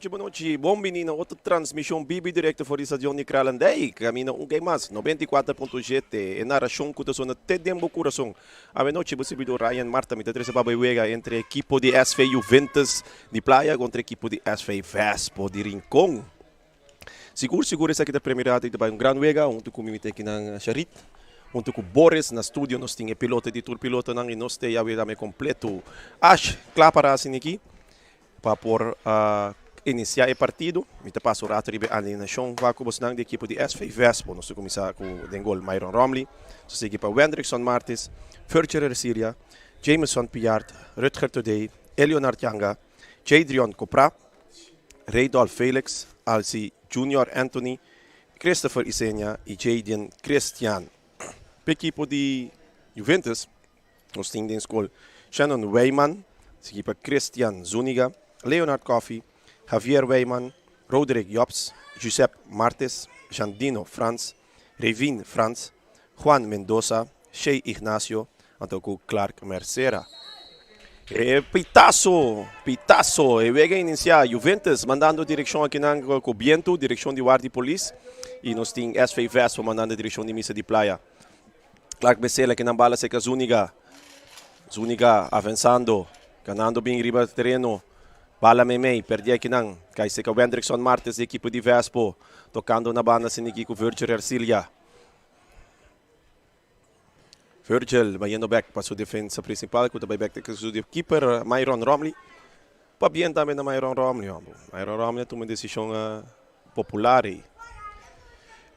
Boa noite. Bom menino, outra transmissão Bibi direto for isa Johnny Kralanday. Camina game mais 94.7 e narração que está na Tedembo Coração. A noite você viu Ryan Marta me três babaiuega entre equipo de SV Juventus de Playa contra equipo de SV Vespo de Rincon. Seguro essa aqui da primeira de um grande wega, um tuco mimite aqui na Charit. Um tuco Boris na estúdio, nós tínhamos piloto de tour piloto nang e nós temos a completo. Acho claro para assim aqui. Para por iniciar o partido, me passo o rato de alienação, vai com os da equipe de SV Vespo, nós começar com o Dengol Myron Romley, so sigue para Wendrickson Martins, Furcher Siria, Jameson Piard, Rutger Today, Eleonard Yanga, Jadrion Copra, Reydolf Felix, Alci Junior Anthony, Christopher Isenia e Jadian Christian. Para equipe de Juventus, nós temos em escola Shannon Weyman, sigue para Christian Zuniga, Leonard Coffey, Javier Weyman, Roderick Jobs, Giuseppe Martes, Jandino Franz, Revin Franz, Juan Mendoza, Shea Ignacio, e Clark Mercera. Pitazo, e vega iniciar Juventus mandando direção aqui na Cobiento, direção de Guardia Police, e nós temos SV Vespo mandando direção de Missa de Playa. Clark Mercera que na bala seca Zuniga avançando, ganhando bem riba do terreno. Bala Memei, perdi aqui não. Kay seca Wendrickson Martins, equipe de Vespo, tocando na banda sin Kiko Virgil Ercilia. Virgil, vai indo back para sua defesa principal, que vai back para sua keeper, Myron Romley. Pa bien também na Myron Romley. Myron Romley tomou uma decisão popular.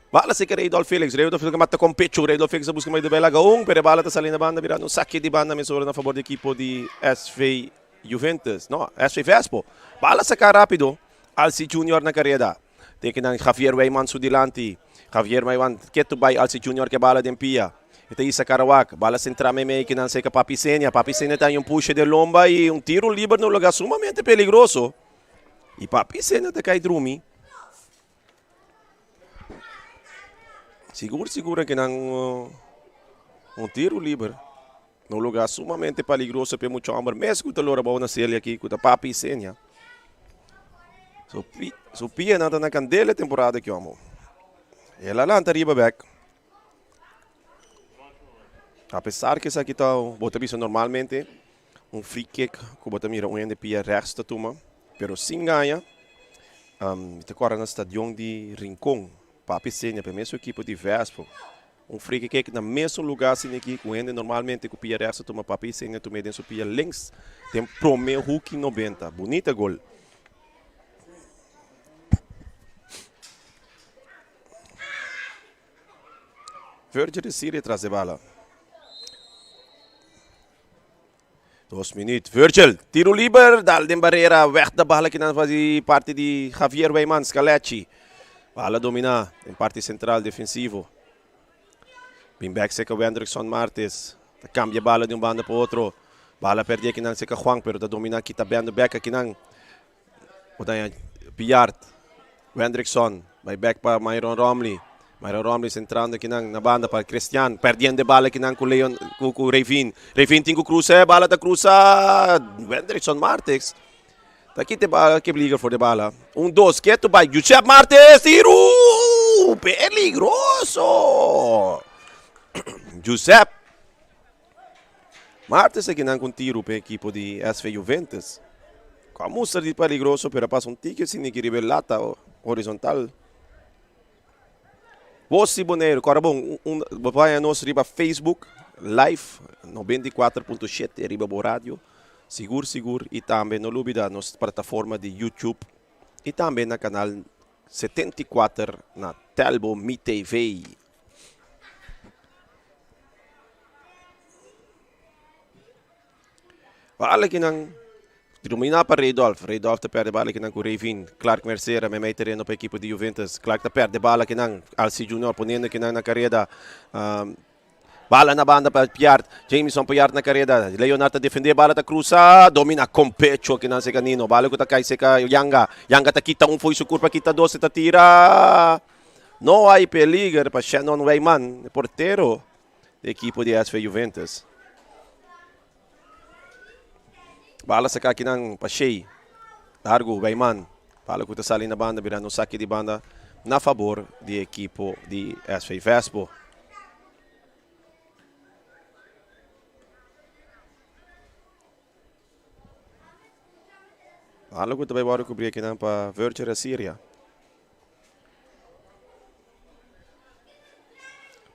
Bala seca Reydolf Felix mata com pecho, Reydolf Felix busca mais de bela gaung, pero bala está salindo na banda, virando um saque de banda, mesmo na favor da equipe de SV Juventus, no, SV Vespo. Bala sacar rápido. Alci Junior na carrera. Tem que Javier Weyman sudilante. Javier Weyman, quieto by Alci Junior que bala de empia. Ito isa Karawak. Bala central meme que não seca Papicenia. Papicenia tem um push de lomba e um tiro livre no lugar sumamente peligroso. E Papicenia te cai drumi. Seguro que não um tiro livre. No lugar sumamente peligroso para muito amor. Mesmo que o Lora na série aqui, com a Papi Senia. So pia nada na candela temporada que amo. Ela lá anta riba back. Apesar que isso aqui está bota visto normalmente um free kick que bota mira um pia rechts da tuma, pero sem ganha. Te corre no stadion de Rincon. Papi Senia para mesmo equipe de Vespo. Free kick na mesmo lugar assim aqui, com ele normalmente com o pia rechts toma Papi Senia, tu mede o pia links. Tem promeu hook 90. Bonita gol. Virgil de Síria traz a bala. 2 minutos. Virgil, tiro livre, dal de barreira, weg da bala que não faz parte de Javier Weyman, Scaletti. Bala domina em parte central defensivo. Bem back seca Wendrickson Martins. Cambia bala de banda para outro. Bala perde aqui não seca Juan, pero da domina aqui tá bem back aqui não. O daí Piard. Wendrickson, vai back para Myron Romley. Myron Romley centrando aqui na banda para Christian. Perdendo bala aqui com Leon, com Revin. Revin tem que cruzar, bala da cruza. Wendrickson Martins. Daqui tem bala que briga for de bala. 1-2, quieto vai. Giuseppe Martins, tiro! Peligroso! Giuseppe Martins aqui não com tiro para a equipe de SV Juventus. Como ser de peligroso, pero passa um tique sem que revelata horizontal. Você Boneiro, agora bom, vai a nós riba Facebook, live, 94.7 riba bo rádio, seguro, e também no lubi da nossa plataforma de YouTube, e também na canal 74 na Telbo Mi TV. Bala que não domina para Redolf te perde bala que não com Revin, Clark Mercera, may terreno para a equipe de Juventus, Clark te perde bala que não, Alci Junior ponendo que não na carreira, bala na banda para Piart, Jameson Piart na carreira, Leonardo defender bala ta cruza, domina com pecho que não se canino, bala que ta cai seca Yanga ta kita foi sucur para kita 12 ta tira, não há peligro para Shannon Weyman, porteiro da equipe de SV Juventus. Bala sa kaki ng Pache, largo, Bayman. Bala ko sa na banda, birano saque de banda na favor de equipo de SV Vespo. Bala ko também bora cobrir aqui para Virtual Syria.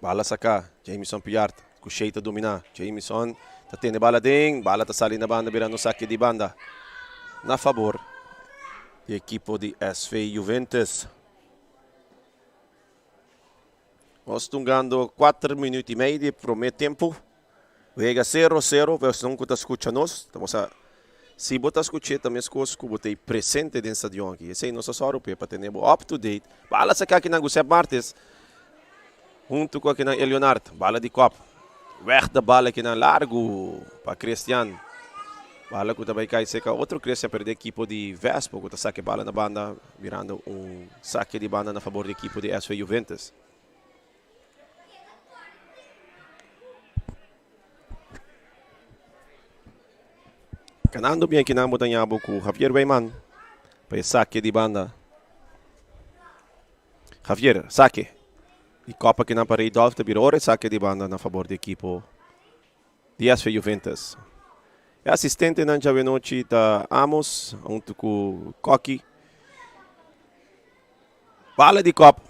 Bala sa ka, Jameson Piart, Kusheta domina, Jameson. Tatene bala ding, bala ta sali na banda, birano saque de banda na favor de equipo de SV Juventus. Nós tungando 4 minutos e meio de primeiro tempo. Vega 0-0, versão que está escutando nós. Estamos a se botar escutar também as coisas que botei presente dentro do estadião aqui. Esse é nosso sorte para ter up to date. Bala sa aqui na Giuseppe Martins, junto com aqui na Leonardo, bala de copo. Weg de bala aqui na largo para Cristian. Bala que também cai seca. Outro Cristian perde a equipe de Vespo, que saque bala na banda, virando saque de banda na favor da equipe de SV Juventus. Canando bem aqui na Montanhabo com Javier Weyman. Para saque de banda. Javier, saque. E Copa aqui na parede alta, virou saque de banda na favor da equipe de SV Juventus. E assistente na Javenochi da Amos, junto com Coqui. Bala de Copa.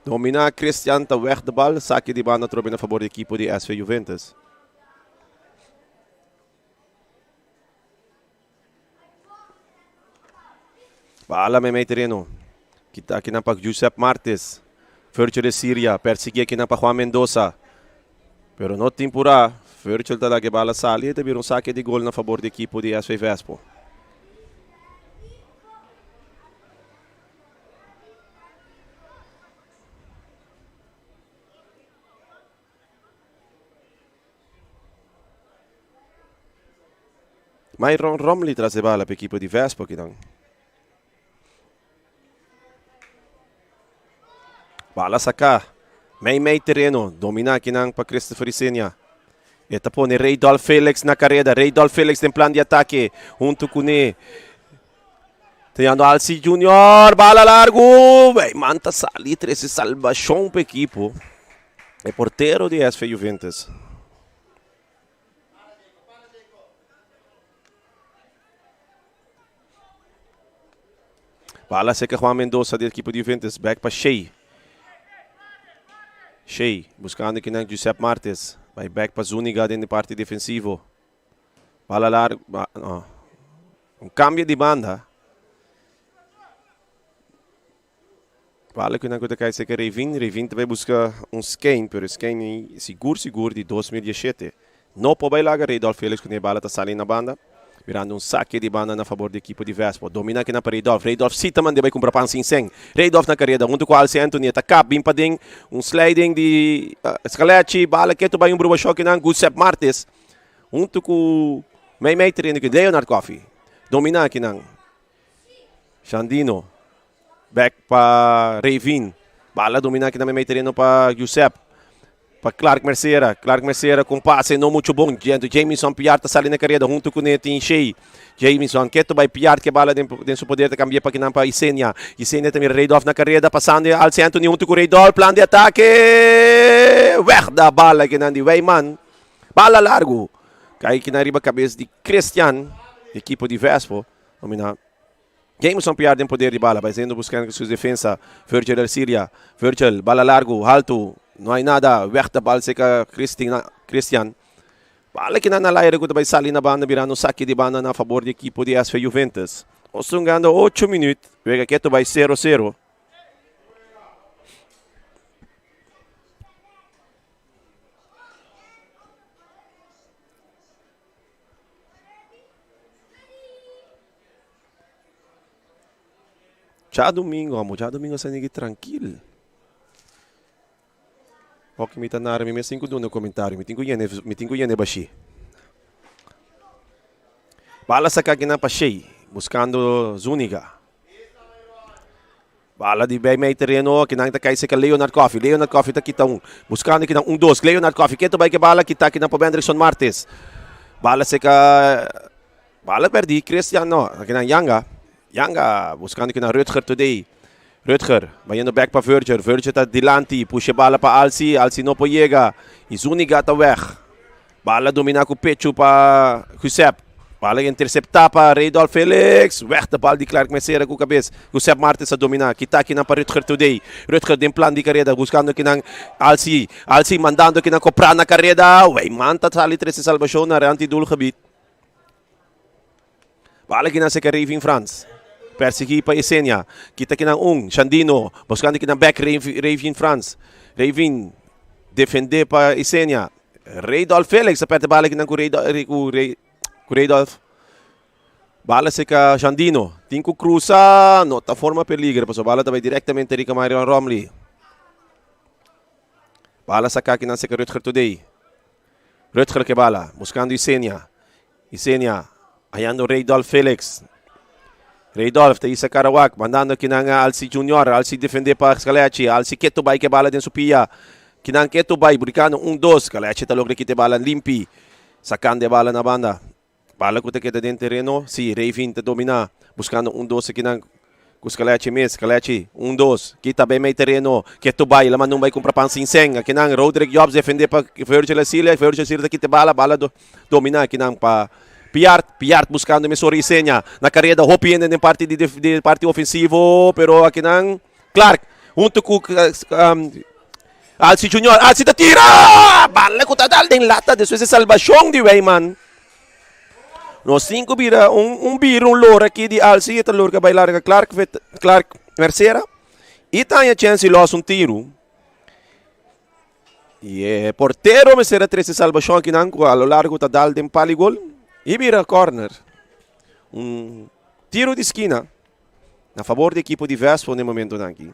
Domina Cristian ta weg de bal, saque de banda trobe na favor da equipe de SV Juventus. Bala may terreno. Kita aqui na pag Giuseppe Martins. Virtual Syria, persegui aqui na pa Juan Mendoza. Pero no tempura, Virtual talaga bala sali, e teve saque de gol na favor da equipe de SV Vespo. Myron Romley traz a bala para a equipe de Vespo aqui não. Bala sa ka. May terreno. Domina aqui ng pa Christopher Isenia. Ito po ni Raydolf Felix na kareda. Raydolf Felix tem plan de ataque. Junto com ni Tendo Alci Junior. Bala largo. Bem, manta sali. 13 salvação para equipo. É porteiro de SV Juventus. Bala seca Juan Mendoza da equipe de Juventus. Back para Shea. Shea, buscando aqui na Giuseppe Martins. Vai back para Zuniga dentro da parte defensiva. Bala largo. Cambio de banda. Bala que não cai seca Revin. Revin também busca scan, pero scan seguro de 2017. Não pode bailar Raydolf Felix quando a bala está saindo na banda. Virando saque de banda na favor da equipe de Vespo. Domina aqui na Raydolf. Raydolf cita man de vai comprar Pansinseng. Raydolf na carreira. Junto com Alci Anthony. Atacap, bimpading. Sliding de Scaletti. Bala que tu vai bruba choque na Giuseppe Martins. Junto com May treino aqui. Leonard Coffey. Domina aqui na Xandino. Back para Revin. Bala domina aqui na May treino para Giuseppe. Para Clark Mercera com passe não muito bom. Jameson Piart sali na carreira junto com Netin Shea. Jameson que tu vai Piart que bala dentro do poder de cambiar para que não para Isenia. Isenia também Raydolf na carreira passando Alci Anthony junto com Raydolf. Plan de ataque. Weg da bala que não de Weyman. Bala largo. Cai aqui na riba cabeça de Cristian. Equipe de Vespo. Domina Jameson pierde em poder de bala, vai sendo buscando sua defesa. Virgil Arcilia, Virgil, bala largo, alto, não há nada, weg da bal seca Christian. Bala que na laira que vai sair na banda, virando saque de banda na favor do equipo de SV Juventus. Ostungando 8 minutos, vega que vai 0-0. Já domingo sa nigi tranquilo. Ok, me tá na área, me 5 no comentário, me tingo yene baixi. Bala sa kagina pa Shea, buscando Zuniga. Bala di bay may terreno, kinang takay sa Leonard Coffee tá kita buscando kinang 1-2, Leonard Coffee, keto bay ke bala kita kinang pa Benderson Martes. Bala sa bala perdi, Cristiano, kinang Yanga, buscando kinang Rutger today. Rutger, vai indo back para Virgil tá dilante, puxa bala para Alci não pode e Zuniga tá weg. Bala dominar com o pecho para Josep. Bala interceptar para Reydolf Felix. Weg de bal de Clark Messera com a cabeça. Josep Martins a dominar. Kita aqui na para Rutger today. Rutger tem plano de carreira, buscando aqui na Alci mandando aqui na comprar na carreira. Ué, manta sali 13 salvação na anti-doel gebied. Bala aqui na seca Raving France. Persigi pa Esenia. Kita kinang Shandino. Buscando kinang back Raving France. Raving defende pa Esenia. Reydolf Felix. Aperte bala kinang ku Reydolf. Bala se ka Shandino. Tinko cruza. Nota forma peligra. Paso bala tabay directamente Rica Marion Romley. Bala sa kakinang se ka Rutger today. Rutger ke bala. Buscando Esenia. Ayando Reydolf Felix. Reydolf, tayo sa Karawak, mandando kinang Alci Junior, Alci defende pa Scaleacci, Alci Ketubay ke bala din Supia, kinang Ketubay, Buricano 1-2, Scaleacci talog na kite bala limpi, sakande bala na banda, bala ko te kita din terreno, si Ravin te domina, buscando 1-2 kinang Scaleacci miss, Scaleacci 1-2, kita bem may terreno, Ketubay, laman nung bay kumpra pang singseng, kinang Roderick Jobs defende pa Virgil Asilia kite bala domina, kinang pa Piart buscando Mesori Senya. Na carreira Hopi em parte de parte ofensivo, pero aqui não Clark, junto com Alci Junior, Alci da tira! Bala ko tadal din lata de suese salvação de Weyman. No 5 bira um lor aqui de Alci, ita lor ka bailar ka Clark Mercera. E tem a chance los tiro. E portero Mercera 13 salvação aqui não, a lo largo tadal din paligol. E vira corner. Tiro de esquina. A favor da equipe de Vespo no momento aqui.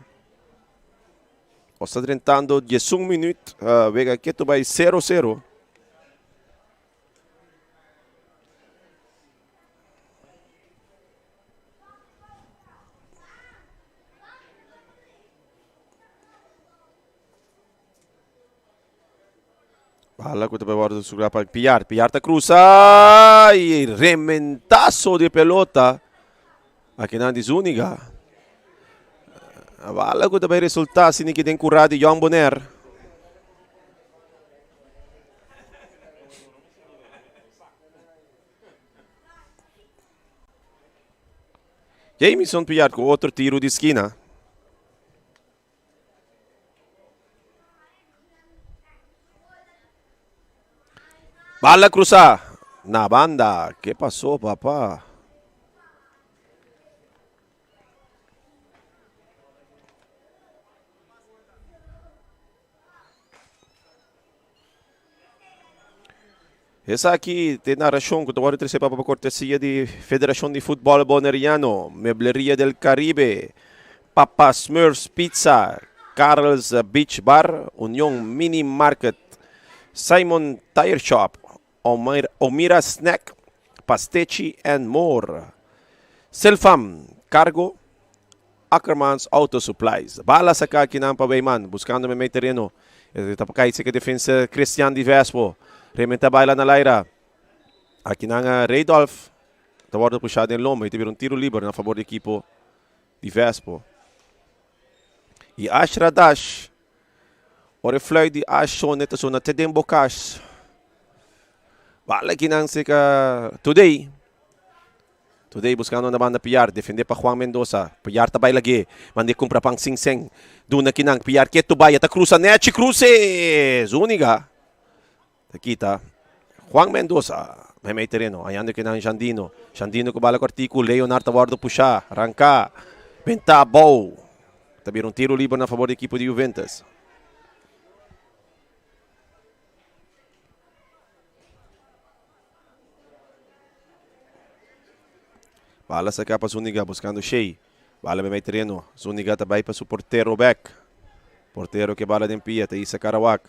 Está tentando 11 minutos. Vega que tu vai 0-0. Bala que tu vai guardar para Piar tá cruza e rementazo de pelota aqui na Zuniga. A bala que tu vai resultar se que tem curado de João Bonner. Jameson Piar com outro tiro de esquina. Bala cruza na banda. Que passou, papá? Essa aqui tem narração que eu receber para cortesia de Federação de Futebol Boneriano, Mebleria del Caribe, Papa Smurfs Pizza, Carl's Beach Bar, União Mini Market, Simon Tire Shop, Omira Snack, Pastechi and more. Selfam, Cargo, Ackermans Auto Supplies. Bala sa kakinang pabaiman, buscando may terreno. Ito pa kahit sa defensa Christian Di Vespo. Rementa baila na Lyra. Aqui na Reydolf. Tawado po siya din Loma. Ito bir tiro libre na favor do equipo Di Vespo. E Ashra Dash. O reflay di Ashon ito so na Tedembo Cash. Bala kinang sika today Today, buscando na banda Piar, defende pa Juan Mendoza. Piar tabay lagi. Mandi kumpra pang Singseng. Doon na kinang Piar Ketubay. At Cruz Nechi Cruces. Uniga. Nakita. Juan Mendoza. May terreno. Ayan na kinang Shandino. Shandino ko bala ko artikulo. Leonardo Tawardo po siya. Arranca. Ventabow. Tabir tiro libre na favor da equipe de Juventus. Bala sa capa Zuniga buscando Shea. Bala may terreno. Zuniga tabay pa su portero back. Portero que bala din pia. Isa Karawak.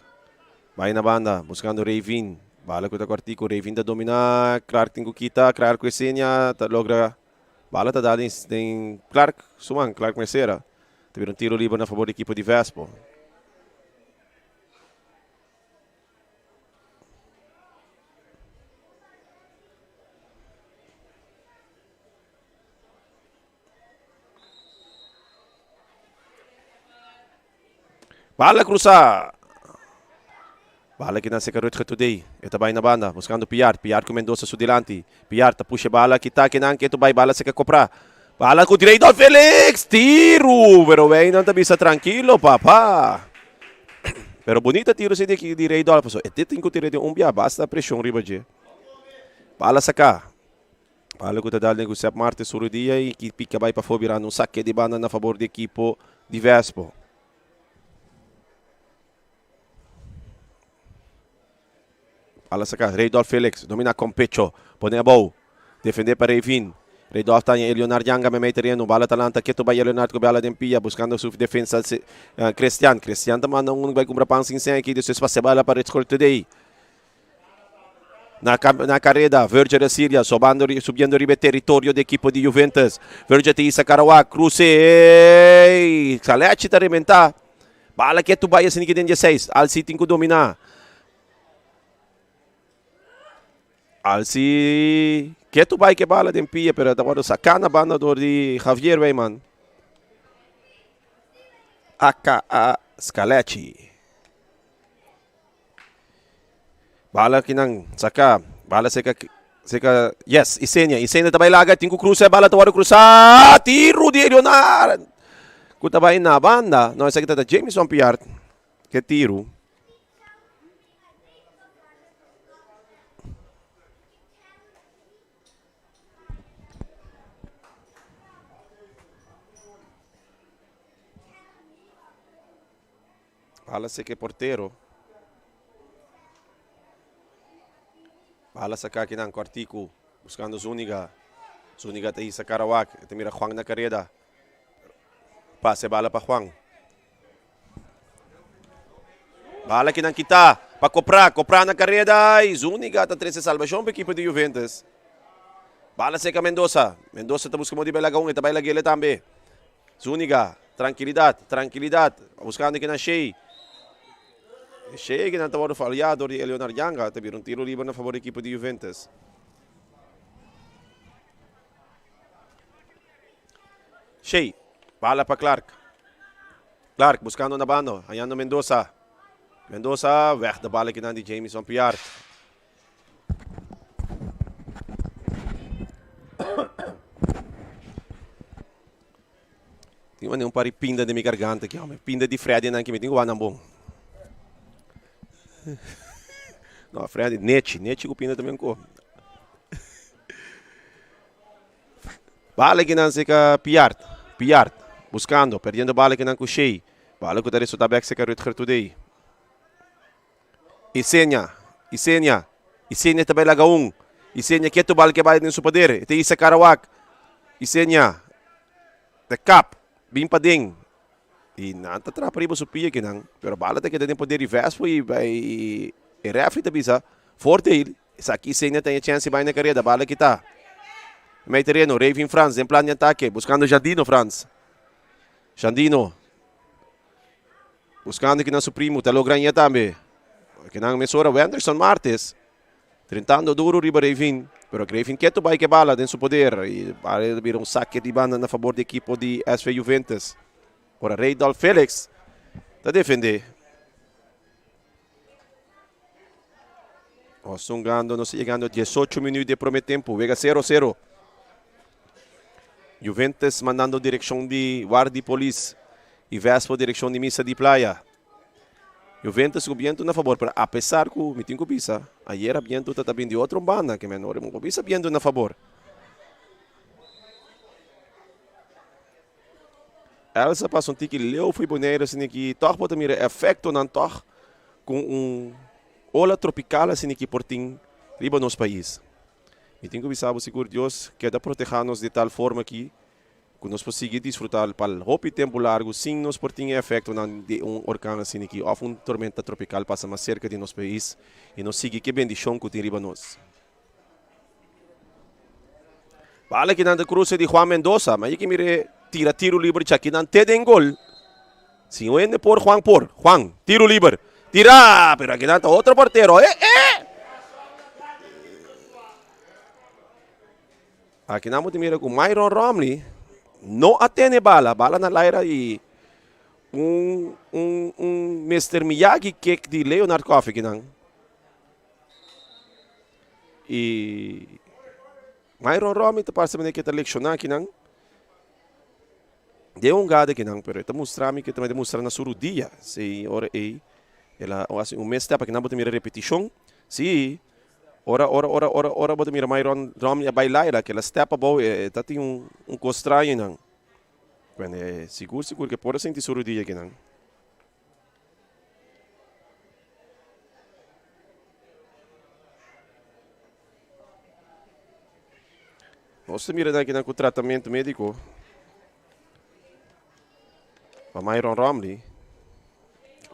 Vai na banda. Buscando Ravin. Bala ko ta quartico. Ravin da domina. Clark tingo kita. Clark Esenia. Logra. Bala ta dali tem Clark. Sumang. Clark Mercera. Teve tiro livre na favor da equipe de Vespo. Bala cruzar. Bala que não se carrega today. Esta vai na banda, buscando Piar. Piar com Mendoza sudilante. Piar ta puxa bala que tá que não que tu vai bala se quer comprar. Bala com direito ao Felix. Tiro. Pero bem, não tá bisa tranquilo, papá. Pero bonita tiro se de direito ao pessoal. Este tem que tirar de bia basta pressão riba de. Bala sacar. Bala com tá dando com Sepp Marte sobre dia e que pica vai para virar um saque de banda na favor da equipe de Vespo. Bala sacar, Reydolf Felix, domina com pecho, põe a bola, defender para Revin. Reydolf está em Leonardo Yanga, me terreno, bala talanta, que tu vai Leonardo com bala de empia, buscando sua defesa, Cristian. Cristian também não vai comprar pão sem aqui, deixa espaço bala para escolher today. Na carrera, Verge da Síria, subindo ribe território da equipe de Juventus. Verge te Isa Karawak, cruce, Salete está rementar. Bala que tu vai assim que tem 16, Alci tem que dominar. Alci, que tu vai que bala de empia, pero agora sacana banda de Javier Weyman. AKA Scaletti. Bala que não, saca, bala seca, yes, Isenia também laga, tem que cruzar, bala tawaro cruzar, tiro de Leonardo. Kuta ba na banda, no, essa aqui tá Jameson Piart, que tiro. Bala se que portero. Bala sa kakinang Quartico. Buscando Zuniga. Zuniga tayo sa Karawak. Ito mira Juan na kareda. Pase bala pa Juan. Bala kinang kita. Kopra na kareda. Zuniga ta 13 salvação para equipe de Juventus. Bala se ka Mendoza. Mendoza ta busca mo di belagaung. Ita bay lagi ele tambe. Zuniga. Tranquilidad. Buscando kinang Shea. Shea que não estava falhado de Leonardo Yanga, teve tiro livre na favor da equipe de Juventus. Shea, bala para Clark. Clark buscando na banda, ayando Mendoza. Mendoza, weg de bala que não de Jameson Piart. Tem um pari pinda de minha garganta aqui, pinda de Fred não que me tem o bom. Não, Fred, Nete cupina também com. Bala que não seca Piart, buscando, perdendo bala que não com Shea. Bala que o Taresso Tabek seca Rutger today. Isenia também laga Isenia que tu bala que vai no seu poder. Ite Isa Karawak. Isenia. The cap, bim pa ding. E não está atrapalhando o pia que não. Pero bala tem que ter poder de Vespo e refri da bisa. Forte ele. Essa aqui Isenia tem a chance vai na carreira. Bala que tá. Meio terreno, Ravin Franz, em plano de ataque. Buscando Jandino Franz. Jandino. Buscando que não suprimo. Tá logrando também. Que não mesura o Anderson Martes. Tentando duro riba Ravin. Pero Ravin quieto vai que bala dentro do poder. E vai vir saque de banda na favor da equipe de SV Juventus. Ora Reydolf Felix. Tá defender. Estão ganhando, não chegando a 18 minutos de primeiro tempo. Vega 0-0. Juventus mandando direção de guarda police e Vespo direção de missa de playa. Juventus com viento na favor, pero apesar que me tenho bisa, ayer viento está também de outra banda que menor, mo bisa viento na favor. Elsa passou um tique leu foi boneiro assim que toch pode mira efeito não toch com ola tropical assim que portim riba nos país. Me tenho bisabo seguro Deus que da proteger-nos de tal forma que nós possamos desfrutar para o tempo largo sem nos portim efeito de orcão assim que ou tormenta tropical passa mais cerca de nosso país e nos siga que bendição que tem riba nós. Vale que nanda cruce de Juan Mendoza, mas que mire tiro livre aqui não tem gol. Se o ende por Juan, tiro livre. Tira, pero aqui não outro porteiro. Aqui não te mira com Myron Romney, não atende bala na laira e Mr. Miyagi kick de Leonard Coffey que não. E Myron Romney te parece que está leccionando aqui não. Deu gada que não, pero está mostrando que também demonstra na surudia, se ora ela assim mês tempo que não botar mira repetição, se ora botar mira Myron Romney a bailar que ela step above tá tem costranho não, quando seguro que pode sentir surudia que não. Nós mira daqui com tratamento médico. Para Myron Romney,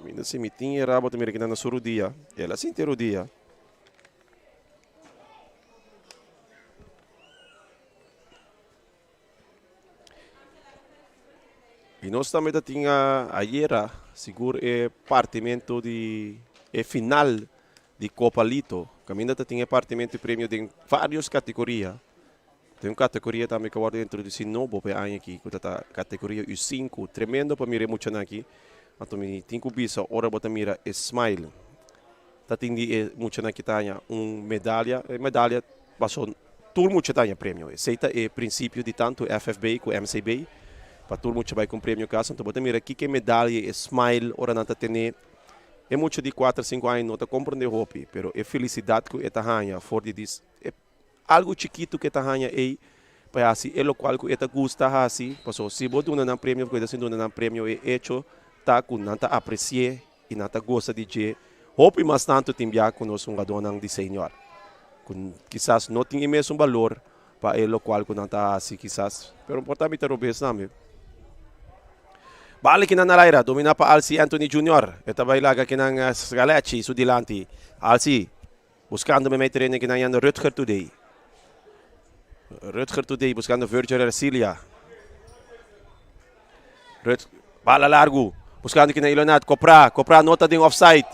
ainda se me tinha rabo também aqui na surudia, ela se inteiro dia. E nós também tinha ayer, seguro é partimento de final de Copa Lito, ainda tinha partimento de prêmio de várias categorias. Tem uma categoria também que eu vou introduzir novo para aqui, que é a categoria U5, tremendo para mim muito aqui. Então, me tenho bisa, ora bota mira Smile. Tá tendo muito aqui tanya medalha passou tudo muito tanya prêmio. Aceita é princípio de tanto FFB como MCB, para tudo muito vai com prêmio caso. Então, bota mira aqui que medalha Smile, ora não tá tendo é muito de 4 a 5 anos, não tá compreendendo hopi, pero é felicidade que é tanya, for de dis algo chiquito que tahanha aí para assim é o qual que eta gusta assim passou se botou na prêmio coisa assim na prêmio é hecho tá com nanta apreciar e nanta gosta de je hope mas tanto timbia com nós gadonang de senhor com quizás não tem mesmo valor para o qual que nanta assim quizás pero importante ter obes nami balik na nalaira domina pa Alci Anthony Jr. eta bailaga kinang Scalacci sudilante Alci buscando me meter na kinang Rutger today buscando Virgil Ercilia. Bala largo. Buscando que na Ilonat. Copra nota de offside.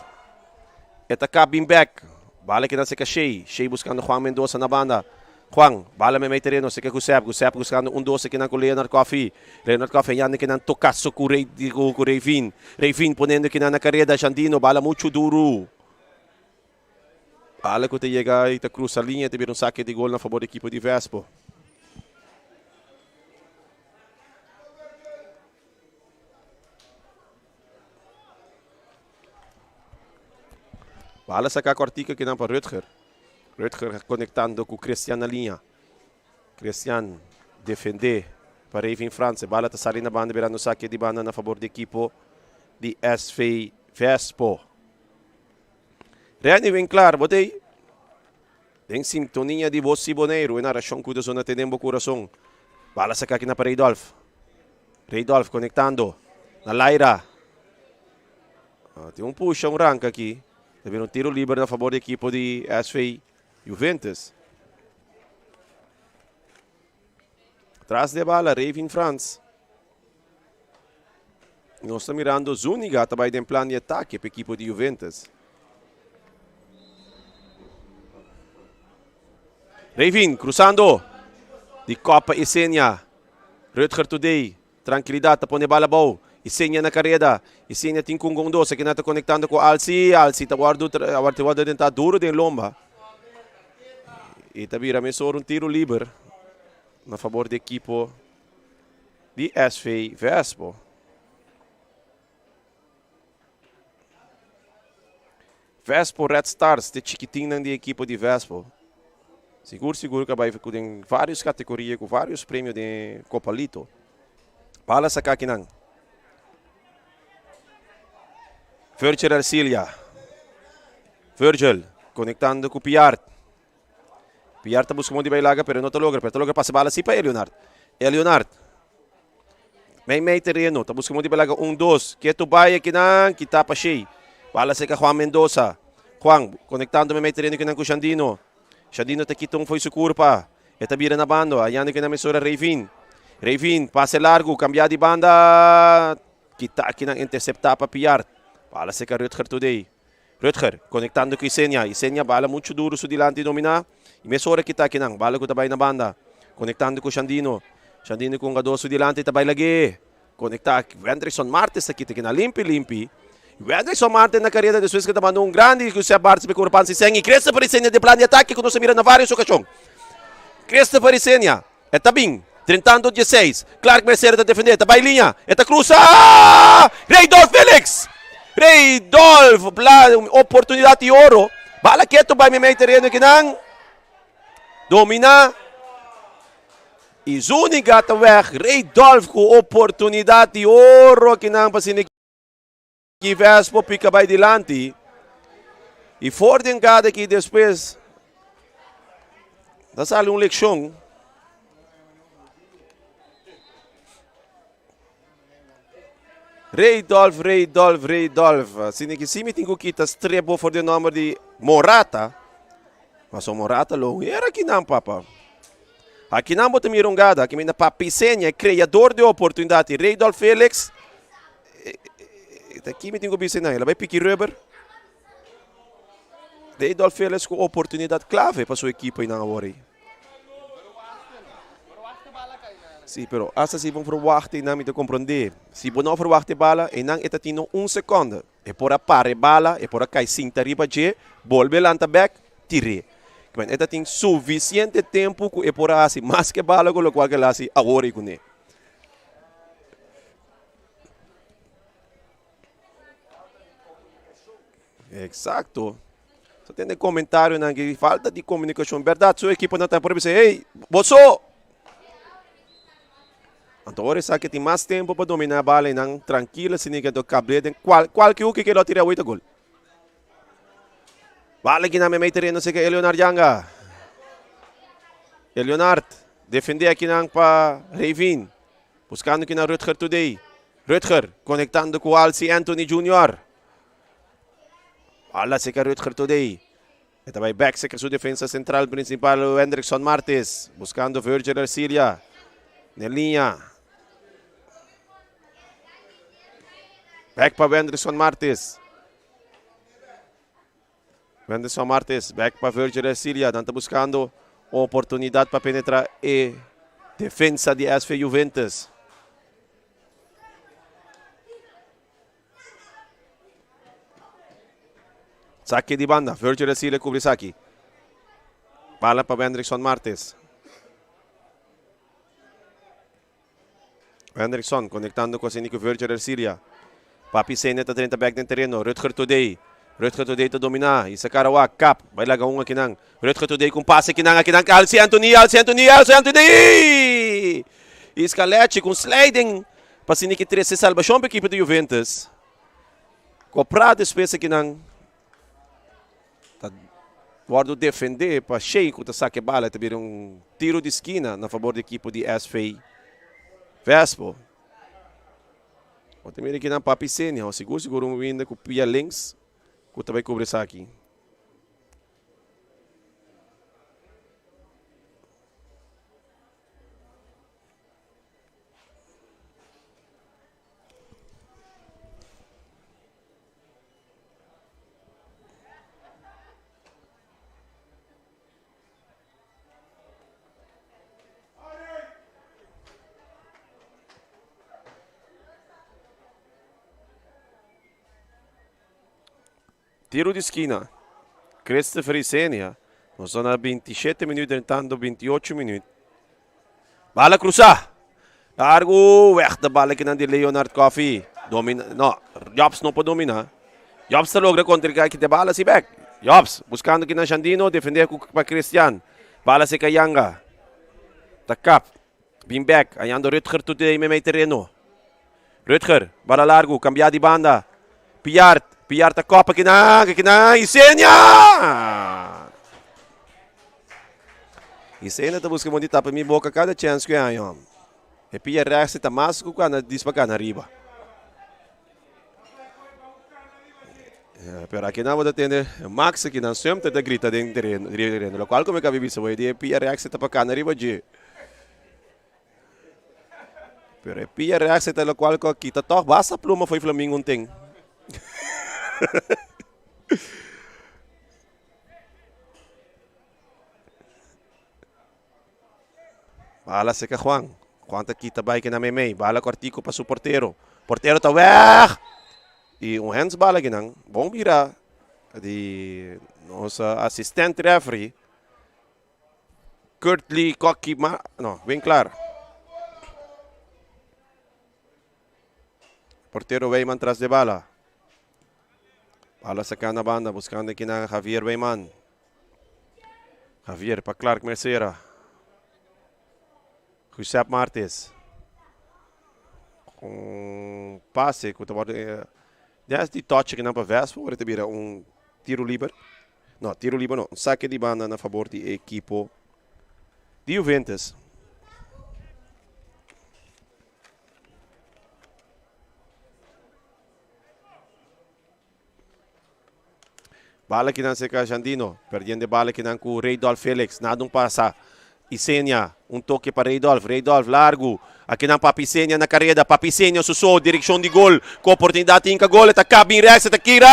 Eta cabin back. Bala que na seca Shea buscando Juan Mendoza na banda. Juan, bala me metereno seca Gusep buscando 12 que na com Leonard Coffey yan que na tocasso com Reivin ponendo que na carrera Jandino. Bala muito duro. Bala que te chega e te cruza a linha, teve saque de gol na favor da equipe de Vespo. Bala saca a cortica que não para Rutger. Rutger conectando com o Christian na linha. Christian defender para Reivin France. Bala está saindo na banda, virando saque de banda na favor da equipe de SV Vespo. Reani vem claro, botei. Tem sintonia de voz Siboneiro. E na ração que o na tem coração. Bala saca aqui na para Reidolf conectando. Na Laira. Tem push, rank aqui. Teve tiro livre na favor da equipe de SV Juventus. Atrás de bala, Reivin France. Nós estamos mirando Zuniga também em plano de ataque para a equipe de Juventus. Reivin cruzando de Copa Esenia. Rutger today. Tranquilidade, põe bala boa. Esenia na carreira. Esenia tem com Gondosa que não está conectando com Alci. Alci está guardando tentar duro de lomba. E está virando um tiro livre na favor da equipe de SV Vespo. Vespo Red Stars, de chiquitinho de equipe de Vespo. Seguro que vai ficar em várias categorias, com vários prêmios de Copa Lito. Bala sa kakinang. Virgil Arcilia. Virgil, conectando com Piart. Piart busca muito de bailaga, pero não logra. Pero logra passa bala si pa Leonard. Leonard. May terreno. Tá busca muito de bailaga. 1-2. Quieto baia kinang. Kita pa siya. Bala sa ka Juan Mendoza. Juan, conectando may terreno kinang com Xandino. Xandino te kitong foi su curpa. Eta bira na bando. Ayan que na mesura Ravin. Ravin, passe largo. Cambia de banda. Kita kinang interceptar pa Piart. Bala sa ka Rutger today. Rutger, conectando com Isenia. Isenia, bala muito duro su dilante dominar. E mesura kita kinang. Bala ko tabay na banda. Conectando com Xandino. Xandino com gadoso dilante tabay lagi. Conectar Wendrickson Martes aqui na limpi. Wendrickson Martes na carreira de Suíça que está mandando grande que o Bartes me curpan si Sengi. Christopher Isenia de plano de ataque quando se mira na várias ocasiões. Christopher Isenia. Eta bem. 30-16. Clark Mercedes a defender. Eta bailinha. Eta cruza. Reydolf Felix. Reydolf. Oportunidade de ouro. Bala quieto vai me terreno aqui não. Domina. E Zuni gata weg. Reydolf com oportunidade de ouro aqui não para se que Vespo pica by dilante. E Forden gada aqui depois. Dá sali leção. Reydolf. Sini que simi tingo kita strebo for the number de Morata. Mas o Morata lo era aqui não, papa. Aqui não botam mirongada, aqui na Papisenha, criador de oportunidade. Reydolf Felix. Aqui me tenho que dizer, ela vai pique rubber. Reydolf Felix com oportunidade clave para sua equipe na hora. Sim, pero asa se vão verwachten na me te compreender. Se não verwachten bala, e não está tendo segundo. É por a pare bala, é por a cai cinta riba de, volve lanta back, tire. Eta tem suficiente tempo que é por assim, mais que bala com o qual que ela se agora com ele. Exato. Só tem comentário na que falta de comunicação. Verdade, sua equipe não está por dizer, ei, você. Então, agora sabe que tem mais tempo para dominar a bola e não tranquila, se ninguém toca a qualquer um que quer tirar 8 gols. Bala que na minha terreno se que Leonard Yanga. Leonard defender aqui para Ravin. Buscando aqui na Rutger today. Rutger conectando com Alci Anthony Jr. Bala se que Rutger today. Esta vai back se que sua defesa central principal Wendrickson Martes. Buscando Virgil Arcilia. Na linha. Back para Wendrickson Martes. Wendrickson Martes, back para Virgil Arcilia. Está buscando oportunidade para penetrar e defesa de SV Juventus. Saque de banda. Virgil Arcilia cobre saque. Bala para Wendrickson Martes. Wendrickson conectando com a Sinico Virgil Arcilia. Papi Sene está 30 back no terreno. Rutger today. Rutger today está dominar. Isa Karawak. Cap. Vai lá um aqui não. Rutger today com passe aqui não. Alci Anthony. Iscalete com sliding. Para Sinico 13 salvação para a equipe do Juventus. Coprado espécie aqui não. Guardo defender para Sheiko tá saque bala, também tiro de esquina na favor da equipe de SV Vespo. O também aqui na Papicenia, o seguro um vinda com pia links, que também cobre aqui. Tiro de esquina. Christopher Isenia. Nós estamos a 27 minutos, entrando 28 minutos. Bala cruzar. Largo, weg de bal aqui de Leonard Coffee. Domina, não, Jobs não pode dominar. Jobs está logra contra aqui de bala si back. Jobs, buscando aqui na Xandino, defender para Christian. Bala si Kayanga. Takap, beam back, ayando Rutger today may terreno. Rutger, bala largo, cambiar de banda. Piart a copa aqui na, Isenia! Isenia tá buscando onde tapa minha boca cada chance que há, e Piart reaça tá mais que quando dispacar arriba. Pero aqui não vou atender Max aqui não sempre tá grita dentro do terreno, lo qual como é que vive isso, e Piart reaça tá para cá arriba de. Pero Piart reaça tá lo qual que aqui tá toch basta pluma foi Flamengo ontem. Bala se ka Juan tá kita bay que na Memei. Bala cortico para su porteiro. Porteiro tá weg. E hands bala ginang. Bom vira de nossa assistente referee. Kurtley Koki não, bem claro. Porteiro Weyman tras de bala. Bala sa kana banda, buscando aqui na Javier Weyman. Javier para Clark Mercera. Josep Martes. Com passe, que desde touch aqui na Vespo, agora vira tiro livre. Não, tiro livre não. Saque de banda na favor do equipo de Juventus. Bala que não se Xandino, perdendo bala que não com o Reydolf Felix, nada passa. Isenia, toque para Reydolf largo. Aqui não Papicenia na carreira, Papicenia sussou, direção de gol, com oportunidade em gol, tá cabin rex, tá kira,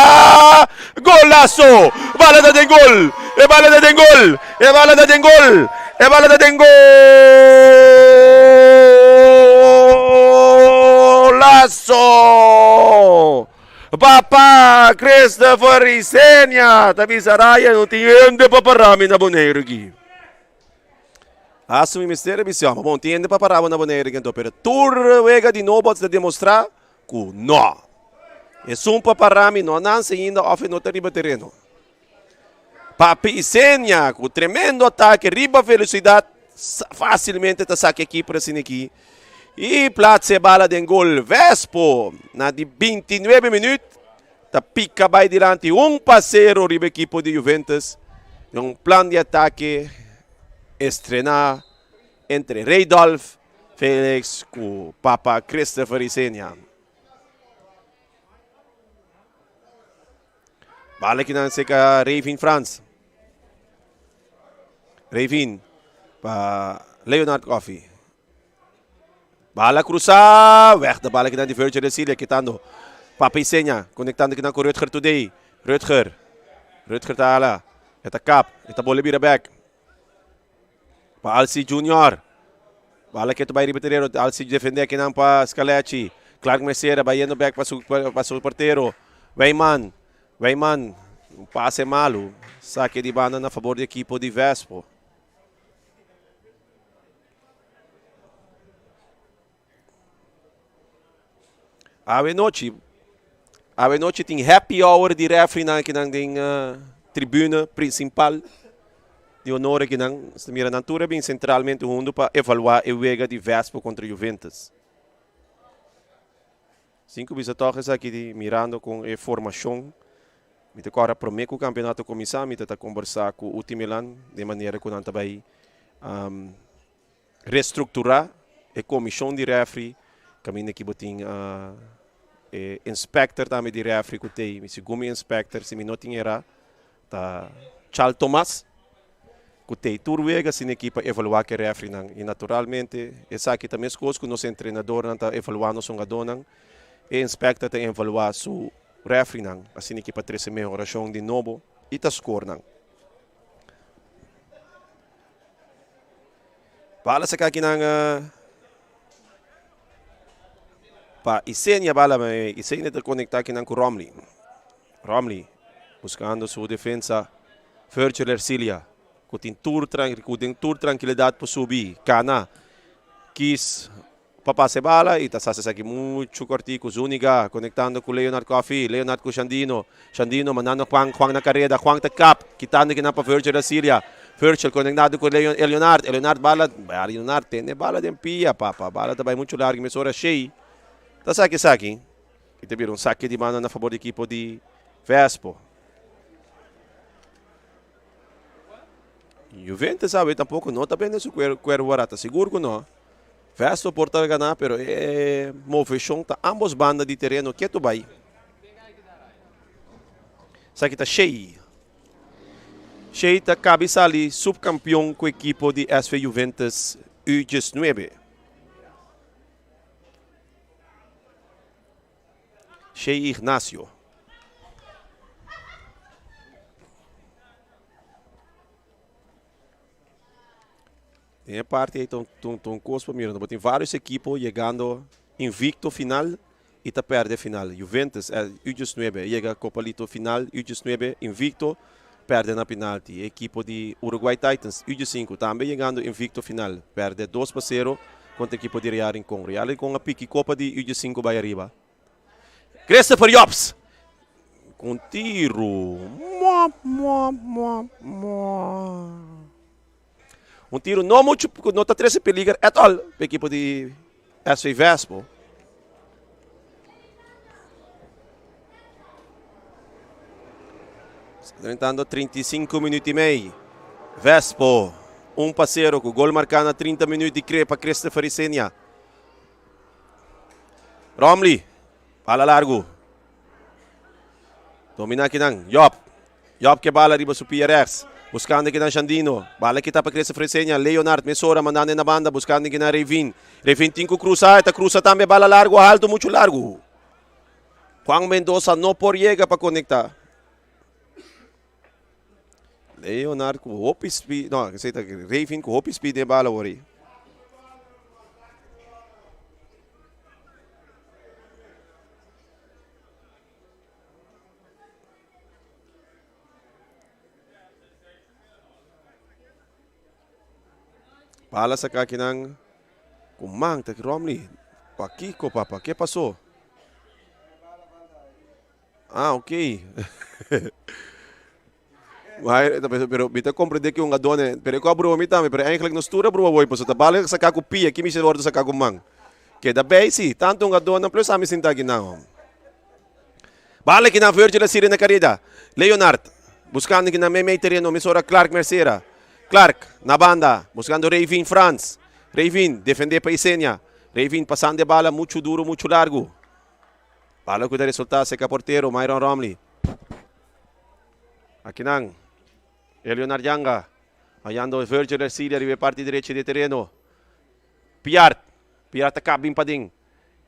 golaço, bala da gol, é bala da gol, é bala da gol, é bala da golaço. Papa Christopher Isenia, tapi saraya no tiende paparami na boneiro aqui. Assumi mistério missão, bom tiende paparami na boneiro aqui, pero turvega de novo de demonstrar que não. É um paparami não nanse ainda off no terreno. Papa Isenia, com tremendo ataque, riba velocidade, facilmente tá saque aqui para cima aqui. E platse bala de gol Vespo na de 29 minutos. Tá pica vai dilante 1-0 riba equipo de Juventus. Plan de ataque estrenar entre Reydolf Felix com Papa Christopher Isenia. Bala que não seca Ravin France. Ravin para Leonard Coffee. Bala cruzar, weg de bala que na de Virgil de Cília, quitando Papa Isenia, conectando aqui na com Rutger today. Rutger tá lá, eta cap, eta bola vira back. Para Alci Junior, bala que tu vai repetir, Alci defender aqui na para Scaletti. Clark Mercera, vai indo back para o porteiro. Weyman, passe malo, saque de banda na favor da equipe de Vespo. Ave noite tem happy hour de referee na tribuna principal de honor que não se mira na altura bem centralmente o mundo para evaluar a vega de Vespo contra Juventus. 5 visitores aqui de mirando com a formação. Me te corre para o campeonato começar, me te conversar com o time Milan de maneira que não vai reestruturar a comissão de referee. Caminho aqui botin inspector também de referee que tem, se como inspector se me não tinha tá Charles Thomas que tem turvega sin equipa evaluar que referee não e naturalmente essa aqui também as coisas que nosso treinador não tá evaluando são gadonang e inspector tem evaluar su referee não assim equipa 13 melhoração de novo e tá score não. Bala sa aqui nang pa Isenia bala may Isenia te conectar aqui com Romley. Romley buscando sua defesa Virgil Ercilia. Com tour tranquilidade para subir. Cana quis papase bala, ita sasasaki mucho cortico, Zuniga, conectando com Leonard Coffee, Leonard com Xandino, Xandino mandando Juan na carrera, Juan te cap, quitando que na para Virgil da Síria, Virgil conectado com Leonard, Bala, Leonard tem bala de pia, papa, bala também muito larga, emissora cheia, tá saki, e te um saque de mano na favor da equipe de Vespo. Juventus sabe tampouco não tá bem nesse cuero barata, seguro que não. Vespo porta ganhar, pero movimento tá ambos bandas de terreno que tu vai. Sabe que tá cheio. Cheio tá cabeça ali, subcampeão com a equipe de SV Juventus U19. Cheio Ignacio. Tem parte aí, estão cospa mirando, tem vários equipos chegando invicto final e tá perde final. Juventus U19 chega Copalito final, U19 invicto, perde na penalti. Equipo de Uruguay Titans U15 também chegando invicto final, perde 2-0 contra a equipe de Real Rincon. Real Rincon a pique Copa de U15 vai arriba. Christopher Jobs com tiro. Um tiro não muito, não está 13 peligro at all para a equipe de SV Vespo. Tentando 35 minutos e meio. Vespo, 1-0 com gol marcado a 30 minutos para Christopher Isenia. Romley, bala largo. Domina aqui não, Job que bala riba su PRS. Buscando aqui na Xandino. Bala kita para Christopher Isenia. Leonard, Mesora, mandando na banda. Buscando aqui na Revin. Revin 5 cruza. Esta cruza também. Bala largo, alto, muito largo. Juan Mendoza não por llega para conectar. Leonard com hope speed. Não, Revin com hope speed de bala ori. Bala sa kaki ng kumang, tak Romley. Pakiko, papa. Que passou? Ah, ok. Pero bita compreender que nga doon pero ko bro mi tami pero eigenlijk no stura bro boy po sa bala sa kaku pia kimi se ordo sa kaku mang. Que da base tanto nga doon plus ami sinta ginahom. Bala kina Virgil da Síria na carrera. Leonard buscando que na meio terreno Misora Clark Mercera. Clark, na banda, buscando Revin Franz. Revin, defender para Isenia. Revin passando de bala, muito duro, muito largo. Bala que dá resultado, seca porteiro, Myron Romley. Aqui não. Leonard Yanga. Ayando Virgil da Síria, ribe parte direita de terreno. Piart acaba impading.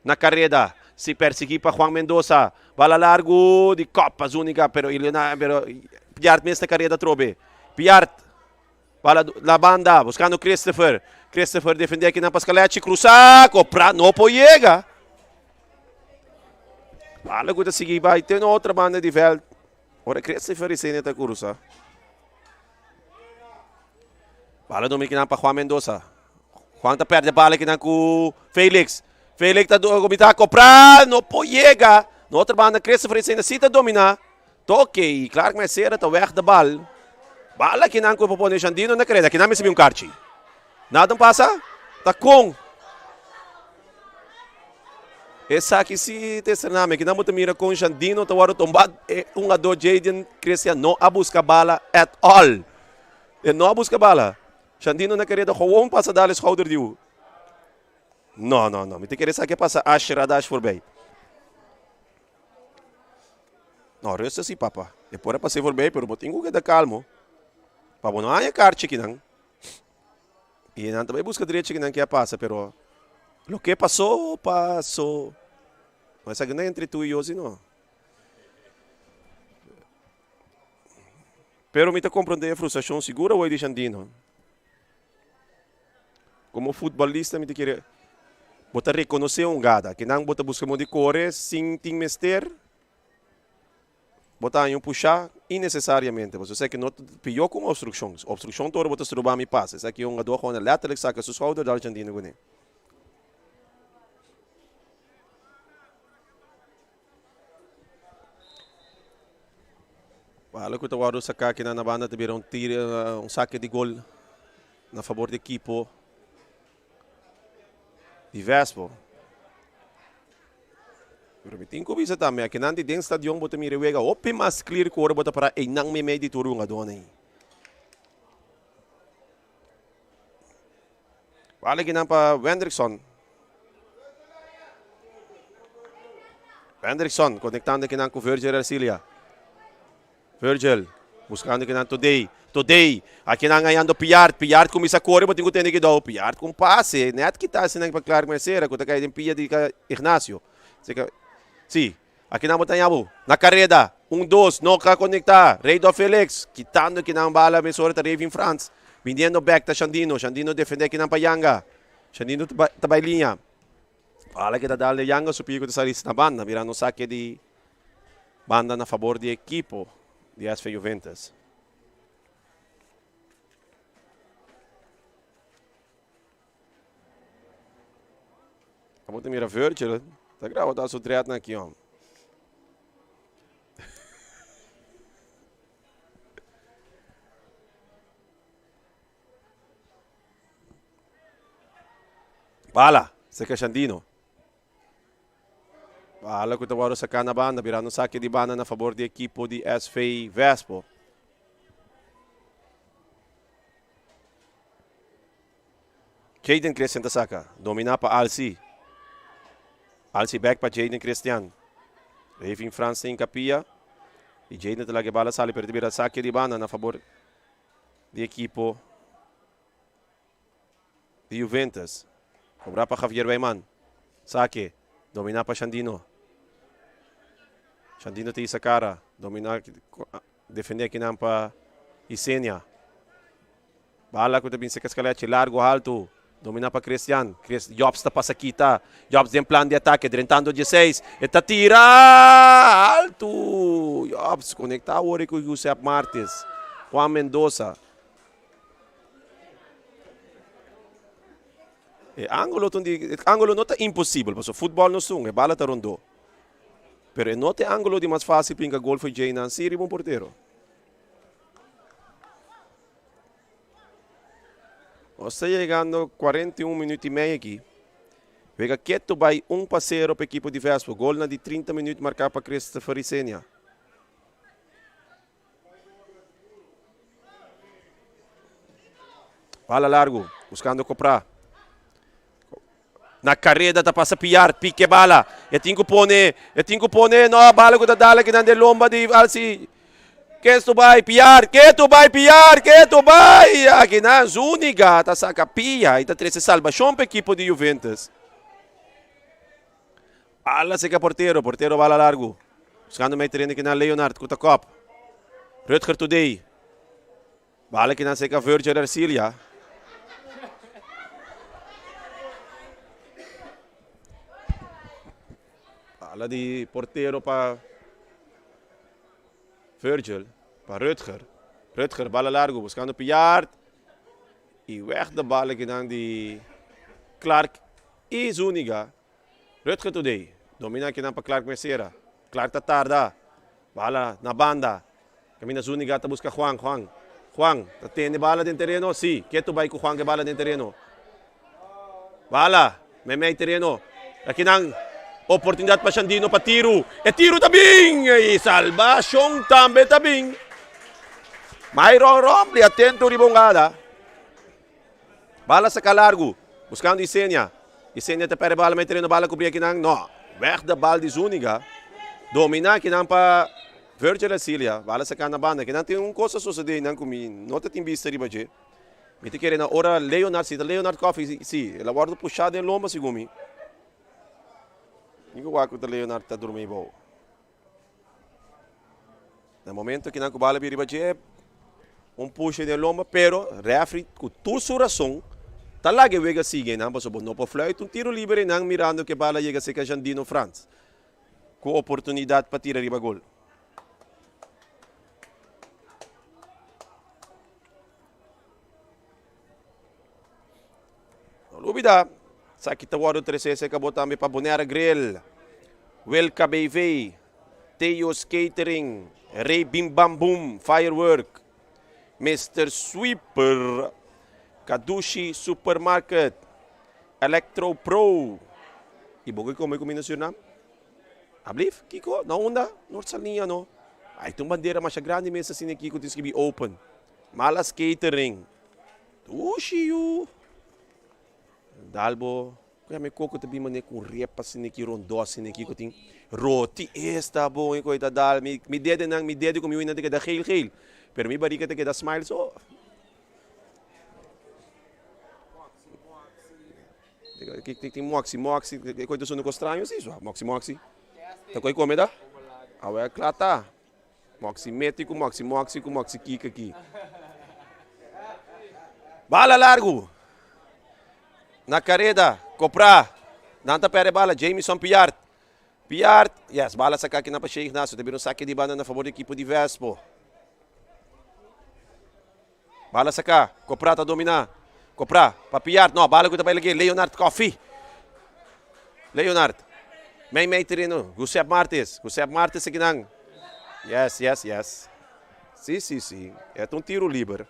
Na carrera, se perseguir para Juan Mendoza. Bala largo, de Copa Zúnica, pero Piart mesmo na carrera trobe. Piart. Bala la banda, buscando Christopher. Christopher defende aqui na Pascaletti, cruza, copra, não pode. Bala que seguir vai ter outra banda de veld. Ora Christopher e Sene tá cruza. Bala dominar para Juan Mendoza. Juan tá perde bala aqui com Felix. Felix tá comitar copra, não pode. Na outra banda Christopher e Sene se tá dominar. Toque, Clark Mercera tá weg da bal. Bala que não propõe Xandino na carreira, que não me subiu carti. Nada passa? Tá com. Essa aqui se testamento que não muito mira com Xandino, tá agora tombado a do Jaden Christian não a busca bala at all. Não a busca bala. Xandino na carreira com passa dales holder diu. Não. Me te querer saber passa Dash for bem. Não, resta assim, papa. Depois é passei for bem, pero botinho que dá calmo. Para não há carta aqui não. E não também busca direito que não quer passa, pero o que passou. Mas aqui não é entre tu e eu, não. Pero me te compreender a frustração segura ou é de Xandino. Como futebolista me te querer botar reconhecer gada, que não bota busca de cores sem tem mester. Botar um puxar innecessariamente. Você sabe que não pior com obstruções. Obstrução toda bota estrubar me passa. Isso aqui é um ador com a letra que saca seus rodas da Argentina. Bala ko tawaro sa kakinanabana tabira um saque de gol na favor da equipo de Vespo. Permitin ko bisa também aqui nanti dentro stadion bota mi rewega opi mas clear ko bota para e nang me di turu nga donay. Bala ginan pa Wendrickson. Wendrickson conectando aqui com Virgil Arcilia. Virgil buscando aqui Today. Aqui na ganhando Piart kumisa corre botin ko tene que daw Piart com passe, net que tá sinang pa claro Merceira, ko ta kay din pia di Ignacio. Sim, aqui na Montanhabu, na carrera, 1-2, não cá conectar, Rei do Felix, quitando aqui na bala, mesora tá Raven France, vendendo back tá Xandino defende aqui na Payanga, Xandino tabay linha, fala que tá dando Yanga, supico de salis na banda, virando saque de banda na favor de equipo de SV Juventus. Vamos ter mira Virgil, tá gravado o triatlo aqui, ó. Bala, seca Xandino. Bala ko tawaro sa kanabanda, virando saque de banda na favor de equipo de SV Vespo. Jaden Christian Tasaka, domina pa Alci. Alci back para Jaden Christian. Raven France em capia. E Jaden talaga bala sali per tibira saque de banda na favor de equipo de Juventus. Cobra para Javier Bayman. Saque. Domina para Xandino. Xandino te isa cara. Domina. Defender aqui na para Isenia. Bala ko tabing sa Cascaleche. Largo, alto. Domina para Christian. Jobs está passa kita. Jobs tem plano de ataque. Drentando 16. Eta tira. Alto. Jobs conecta o com Josep Martins. Juan Mendoza. Ângulo não é impossível. Porque o futebol não é bala tá rondo. Pero não é ângulo de mais fácil para o gol foi Jay Nancy e bom porteiro. Está chegando 41 minutos e meio aqui. Vega quieto vai 1-0 para a equipe de Vespo. Gol na de 30 minutos marcado para Christopher Isenia. Bala largo, buscando comprar. Na carreira tá passa piar, pique bala. E tinha que pone, não, bala que tá dala que nande lomba de Alci. Que tu vai piar. Aqui na Zúñiga, tá saca pia. E tá 13 salvação para a equipe de Juventus. Ala seca porteiro bala largo. Buscando meio terreno aqui na Leonard, Kutakop. Rutger Today. Bala aqui na seca Virgil Arcilia. Bala de porteiro para Virgil, para Rutger. Rutger, bala largo, buscando Piart. E weg de bala aqui de Clark e Zúñiga. Rutger Today. Domina aqui para Clark Merceira. Clark tá tarda. Bala na banda. Camina Zúñiga, tá busca Juan. Juan, tá tendo bala dentro terreno? Sim. Que tu vai com Juan que bala dentro terreno? Bala, may terreno. Aqui nang oportunidade para Xandino para tiro. E tiro também. E salvação também. Myron Rompli, atento ribongada. Bala sa calargo. Buscando Isenia. Isenia te pere bala, may terreno bala cobrir aqui nang. No. Weg de bal de Zúñiga. Domina aqui nang pa Virgil Arcilia. Bala sa kanabanda. Aqui nang tem coisa suceder nang kumi. Nota tem vista riba je. Me te querendo ora Leonard Coffee. Sim. Ela guarda puxada em lomba segumi. Nico Waco da Leonard está dormindo bom. No momento que não bala biriba je puxa de lomba, pero referee com tua suração tá lá que vega sigue, não posso não por flight tiro livre não mirando que bala chega se Xandino France. Com oportunidade para tirar riba gol. Não dúvida. Sa kita waro 13 acabou também para Bonera Grill, Welka BV, Teos Catering, Ray Bim Bam Boom, Firework. Mr. Sweeper. Kadushi Supermarket. Electro Pro. Ibogay ko may kombinasyon na. Ablif, Kiko, naunda, North Salnia, no? Ay, itong bandera masya grande mesa sini Kiko, this can be open. Malas Catering. Tushiyu. Dalbo. Kaya may koko tabi man kung repa sini Kiko, rondos sini Kiko, ting roti esta bo, ko itadal. Mi dede kung miwin natin kada khil. Pero mi barika tayo kada smile, so... Tem moxi, coisa do sono estranho, isso, moxi. Tá com comida? Ah, é claro, moxi mético, moxi kika aqui. Bala largo. Na carreta, comprar. Nanta pere bala, Jameson Piart. Yes, bala sa kaki na pa Sheikh Naso, deve no saque de banda na favor da equipe de Vespo. Bala sa ka, comprar tá dominar. Comprar, Papiart, no, bala ko ito pa ilagay, Leonard Coffee. Leonard. May terino, Josep Martes sa ginang. Yes. Si. É um tiro livre.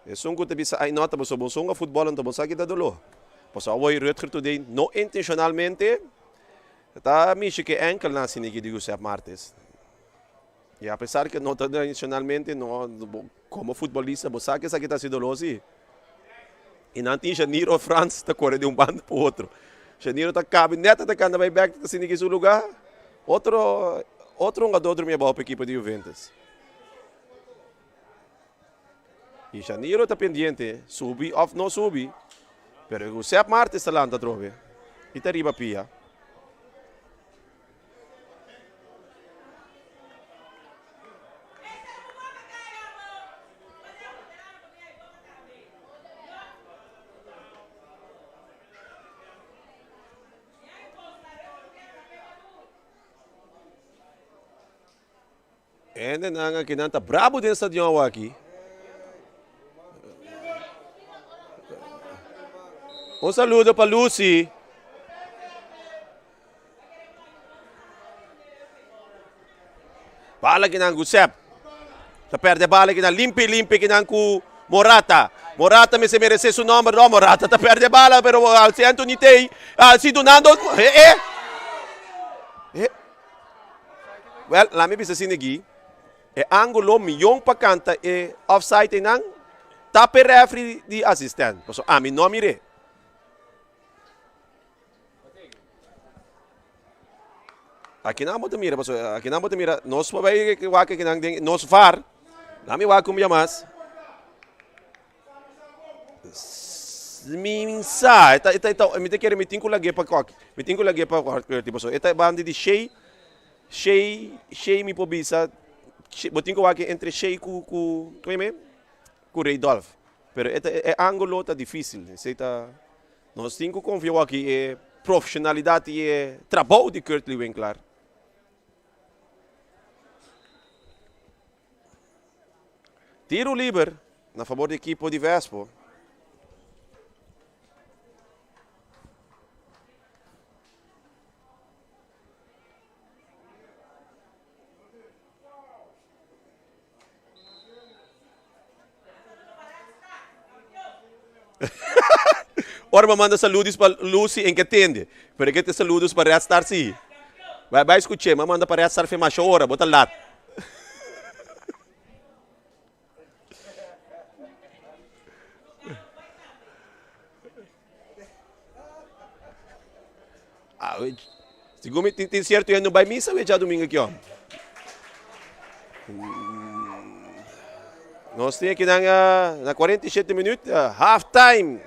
É só que tabi sa ay nota, mas o futebol não sa kita dolo. Pois away Rutger today, no intencionalmente, tá mishi que enkel na sinigi de Josep Martes. E apesar que não intencionalmente, no, como futebolista, você sabe que essa kita si dolosi. E não tinha Niro Franz tá correndo de um bando para o outro. Niro tá cabineta tá canda vai back tá sinigi seu lugar. Outro jogador dormia bola para a equipe de Juventus. E Niro tá pendiente, subi ou não subi. Pero o Sepp Martins está lá na trove. E tá riba pia. Ende na nga kinanta. Bravo din sa Diyawa aqui. Um saludo para Lucy. Bala kinang Gusep. Sa perde bala kinang limpi kinang ku Morata. Morata me se merece su numero. No, Morata ta perde bala pero si Anthony Tay, si Donando. Well, lami bisa sinigi. E angulo milhão para canta e offside nang tape referee di assistant. So ami no mire. Aqui na moto mira, nós vai que waka que nang nós far. Lami waka me mas. Minsa, ita me te quer me tinco lagi para coque. Me tinco lagi para coque tipo so. Ita bande de Shea me pobisa. Botin ko waki entre Shea ku Reydolf. Pero é ângulo tá difícil. Nós cinco confio aqui é profissionalidade e trabalho de Kurt Lewinkler. Tiro livre na favor da equipe de Vespo. Ora manda saludos para Lucy em que atende. Pero que te saludos para restar si. Vai escutar, manda para restar fema ora, bota lá. Segundo tem certo eu não vai missa ou já domingo aqui ó. Nós temos aqui na 47 minutos, half time.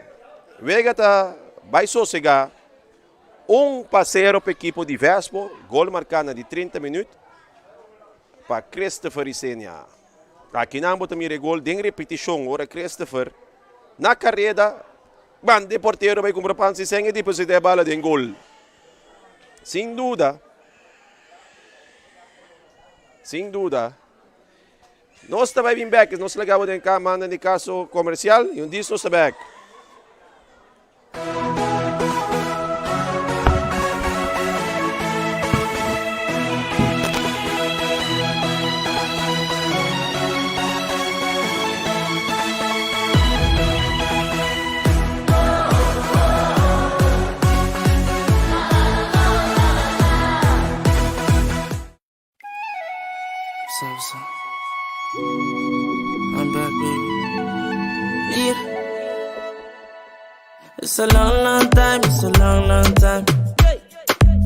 Vega tá vai sossegar 1-0 para a equipe de Vespo, gol marcado de 30 minutos para Christopher Isenia. Aqui não bota mire gol de repetição, ora Christopher na carreira, bande porteiro vai comprar pansi sem e depois de bala de gol. Sem dúvida. Nós estamos bem back, nós ligamos em cá, manda de caso comercial e disso nós estamos back. what's up? I'm back, baby. Yeah. It's a long, long time. It's a long, long time.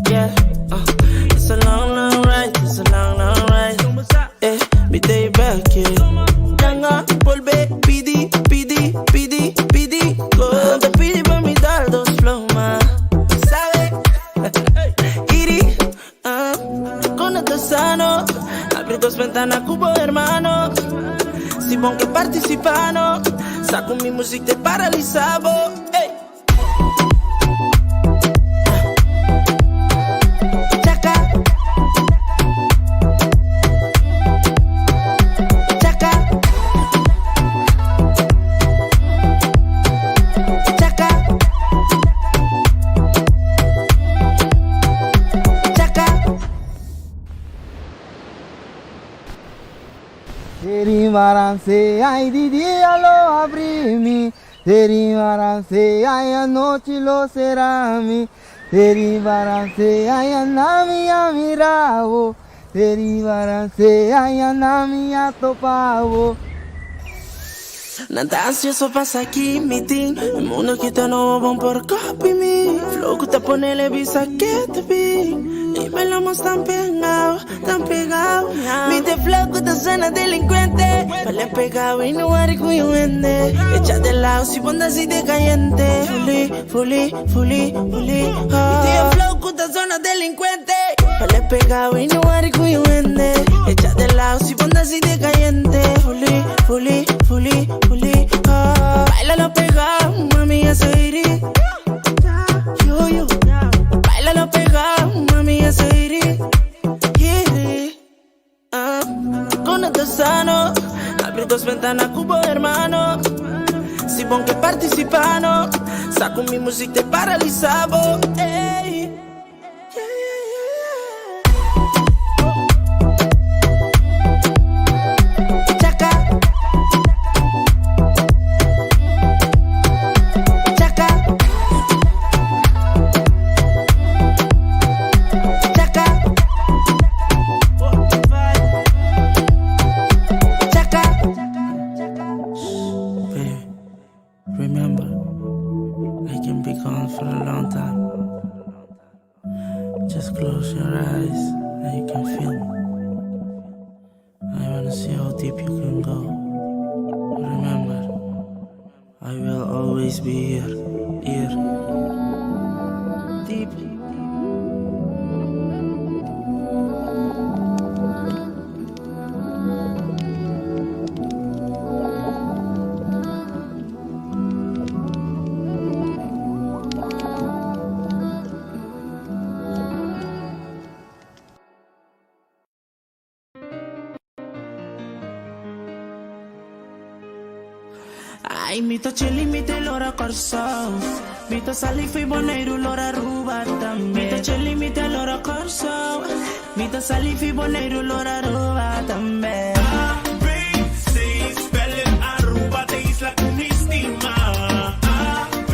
Yeah. It's a long, long ride. It's a long, long ride. Eh, me day back, yeah. Ganga, volve, pidi, pidi, pidi, pidi. Go, te pidi pa mi dar dos flow, ma. ¿Sabe? Iri, con el sano. Abrir dos ventanas, cubo, hermano. Si bon que participano. Saco mi música, te paralizabo. Hey. तेरी मारां से आई didi allo aprimi, तेरी मारां से आई noci lo serami, तेरी मारां से आई nami amiravo, तेरी मारां से आई nami atopavo. Nada ansioso pasa aquí, mi team. El mundo que está no van por copy me. Flow que te pone le visa que te vi. Y me lo más tan pegado, tan pegado. Mi te flow que te suena delincuente. Me le he pegado y no hay cuyo vende. Echa de lado si ponda así de caliente. Fully. Mi te flow que te suena delincuente. Me le he pegado y no hay cuyo vende. Echa de lado si ponda así de caliente. Fully. Bailalo pegado, mami, ya se irí. Yo. Bailalo pegado, mami, ya se irí. Con el sano, abrir dos ventanas, cubo, hermano. Si bon que participano, saco mi música, te paralizabo. Ey. Remember, I can be gone for a long time. Just close your eyes and you can feel me. I wanna see how deep you can go. Remember, I will always be here, deep. Ai, mito chili, mito l'ora corso. Mito sali, fui boneiro, l'ora ruba também. Mito chili, mito l'ora corso. Mito sali, fui boneiro, l'ora ruba também. A, B, C, spellen Aruba, de isla con estima. A, B,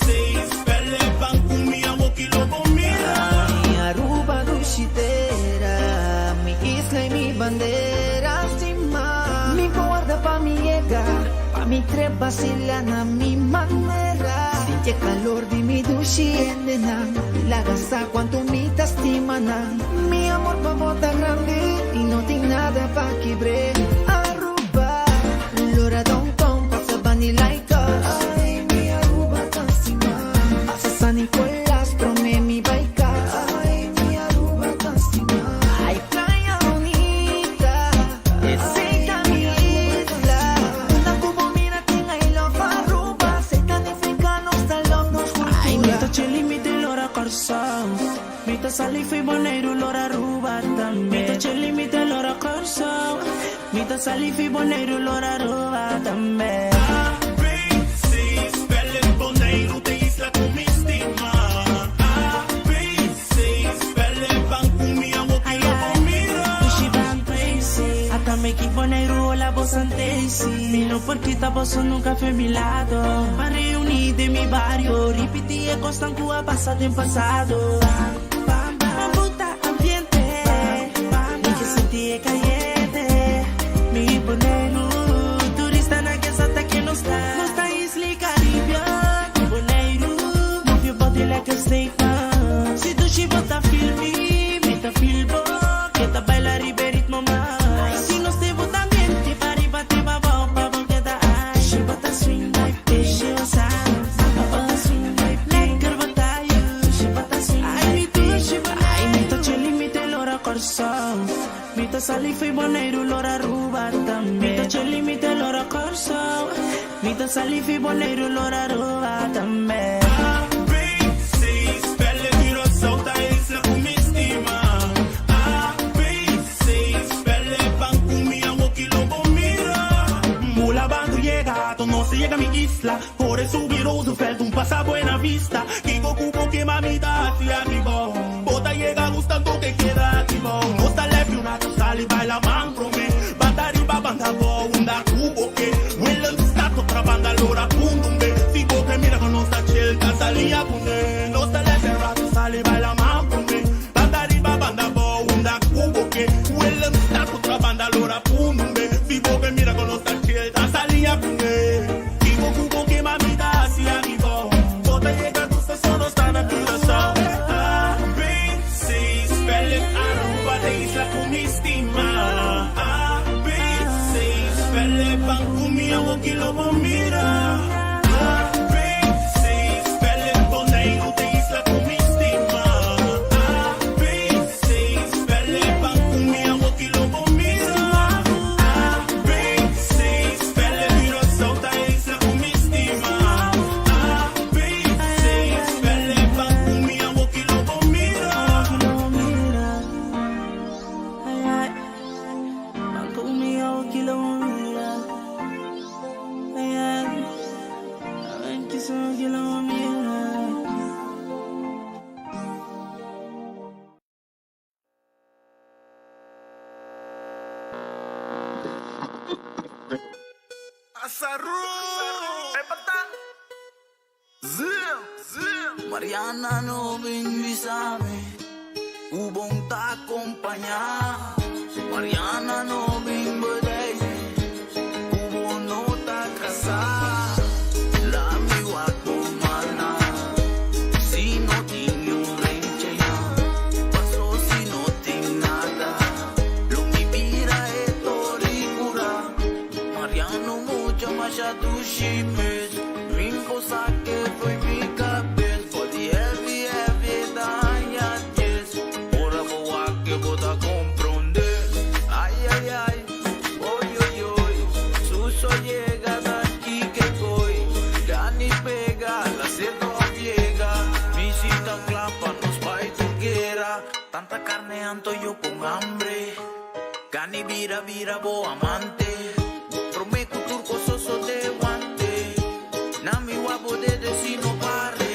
C, spellen Bankumi, Awoki, Lobo, Mira. Mi Aruba dushitera, mi isla y mi bandera stima. Mi guarda pa mi llegar. Mi tres vacilan a mi manera. Siente calor de mi duchiendena. La gasa cuanto mi tastimana. Mi amor pa bota grande y no tiene nada pa quebre. Aruba, Lora Don Tom, pasa Bani like us. Ay, mi Aruba tastima. Pasa San Nicolás, prome mi baika. Ay, mi Aruba tastima. Ay, playa bonita, esa mi isla. Mito sali, fui boneiro, l'ora ruba também. Mito chili, mito l'ora corso. Mito sali, fui boneiro, l'ora ruba também. A, B, C, spellen boneiro, de isla con estima. A, B, C, spellen Bankumi, Awoki, Lobo, Mira. She van crazy. Hasta me equipo boneiro, la voz antesi. Miro porque esta voz nunca fue mi lado. Pa' reunir de mi barrio. Repetí e constan Cuba pasado en pasado. Puta ambiente. Y que sentí caliente. corso. Mita salifa y bonero lora ruba también. Mita cheli mita lora corso. Mita salifa y bonero lora ruba también. ABC, spelle tiro solta isla com me estima. ABC, spelle banco minha woki lobo mira. Mula bando llega, tu no se llega a mi isla. Por eso viroso feito pasa buena vista. Kiko cubo que mamita hacia mi bo. Bota llega gustando que queda activo. Costa leve una sale baila man pro me. Banda riba banda bo, unda cubo que. Huele stato otra banda lora pundumbe. Fico que mira con nostra celta salia pune. Nostra leve rato sale baila man pro me. Banda riba banda bo, unda cubo que. Huele stato otra banda lora pundumbe. Fico que mira con nostra celta salia pune. Kiko cubo que mamita hacia mi bo. Bota llega gusta solo sta na coração. ABC, spelle Aruba de isla com estima. ABC, spelle banco minha woki lobo mira. ABC, spelle boneiro de isla com estima. ABC, spelle banco minha woki lobo mira. ABC, spelle tiro solta isla com estima. ABC, spelle banco minha woki lobo mira. Banco mío, kilo mira. Ay, ay. Ay, que son kilo mira. Mariana no binbisame, ubong ta kompanya. Mariana no bimbodey, ubo no ta kasa. Lami wako mana, sino ting yung renchaya. Paso sino ting nada, lumibira eto rikura. Mariano mucho masyado shipes, rimpo sa que fue mi cabez. Body heavy, heavy, dañajes. Ora boa que bota comprender. Ay, ay, ay, oy, oy, oy. Suso llega de aquí que voy. Gani pega, la cerdo llega. Visita clapa, nos va y tuguera. Tanta carne anto yo con hambre. Gani vira, vira, bo amante. Prometo turco soso de guante. Nami guapo de decino pare.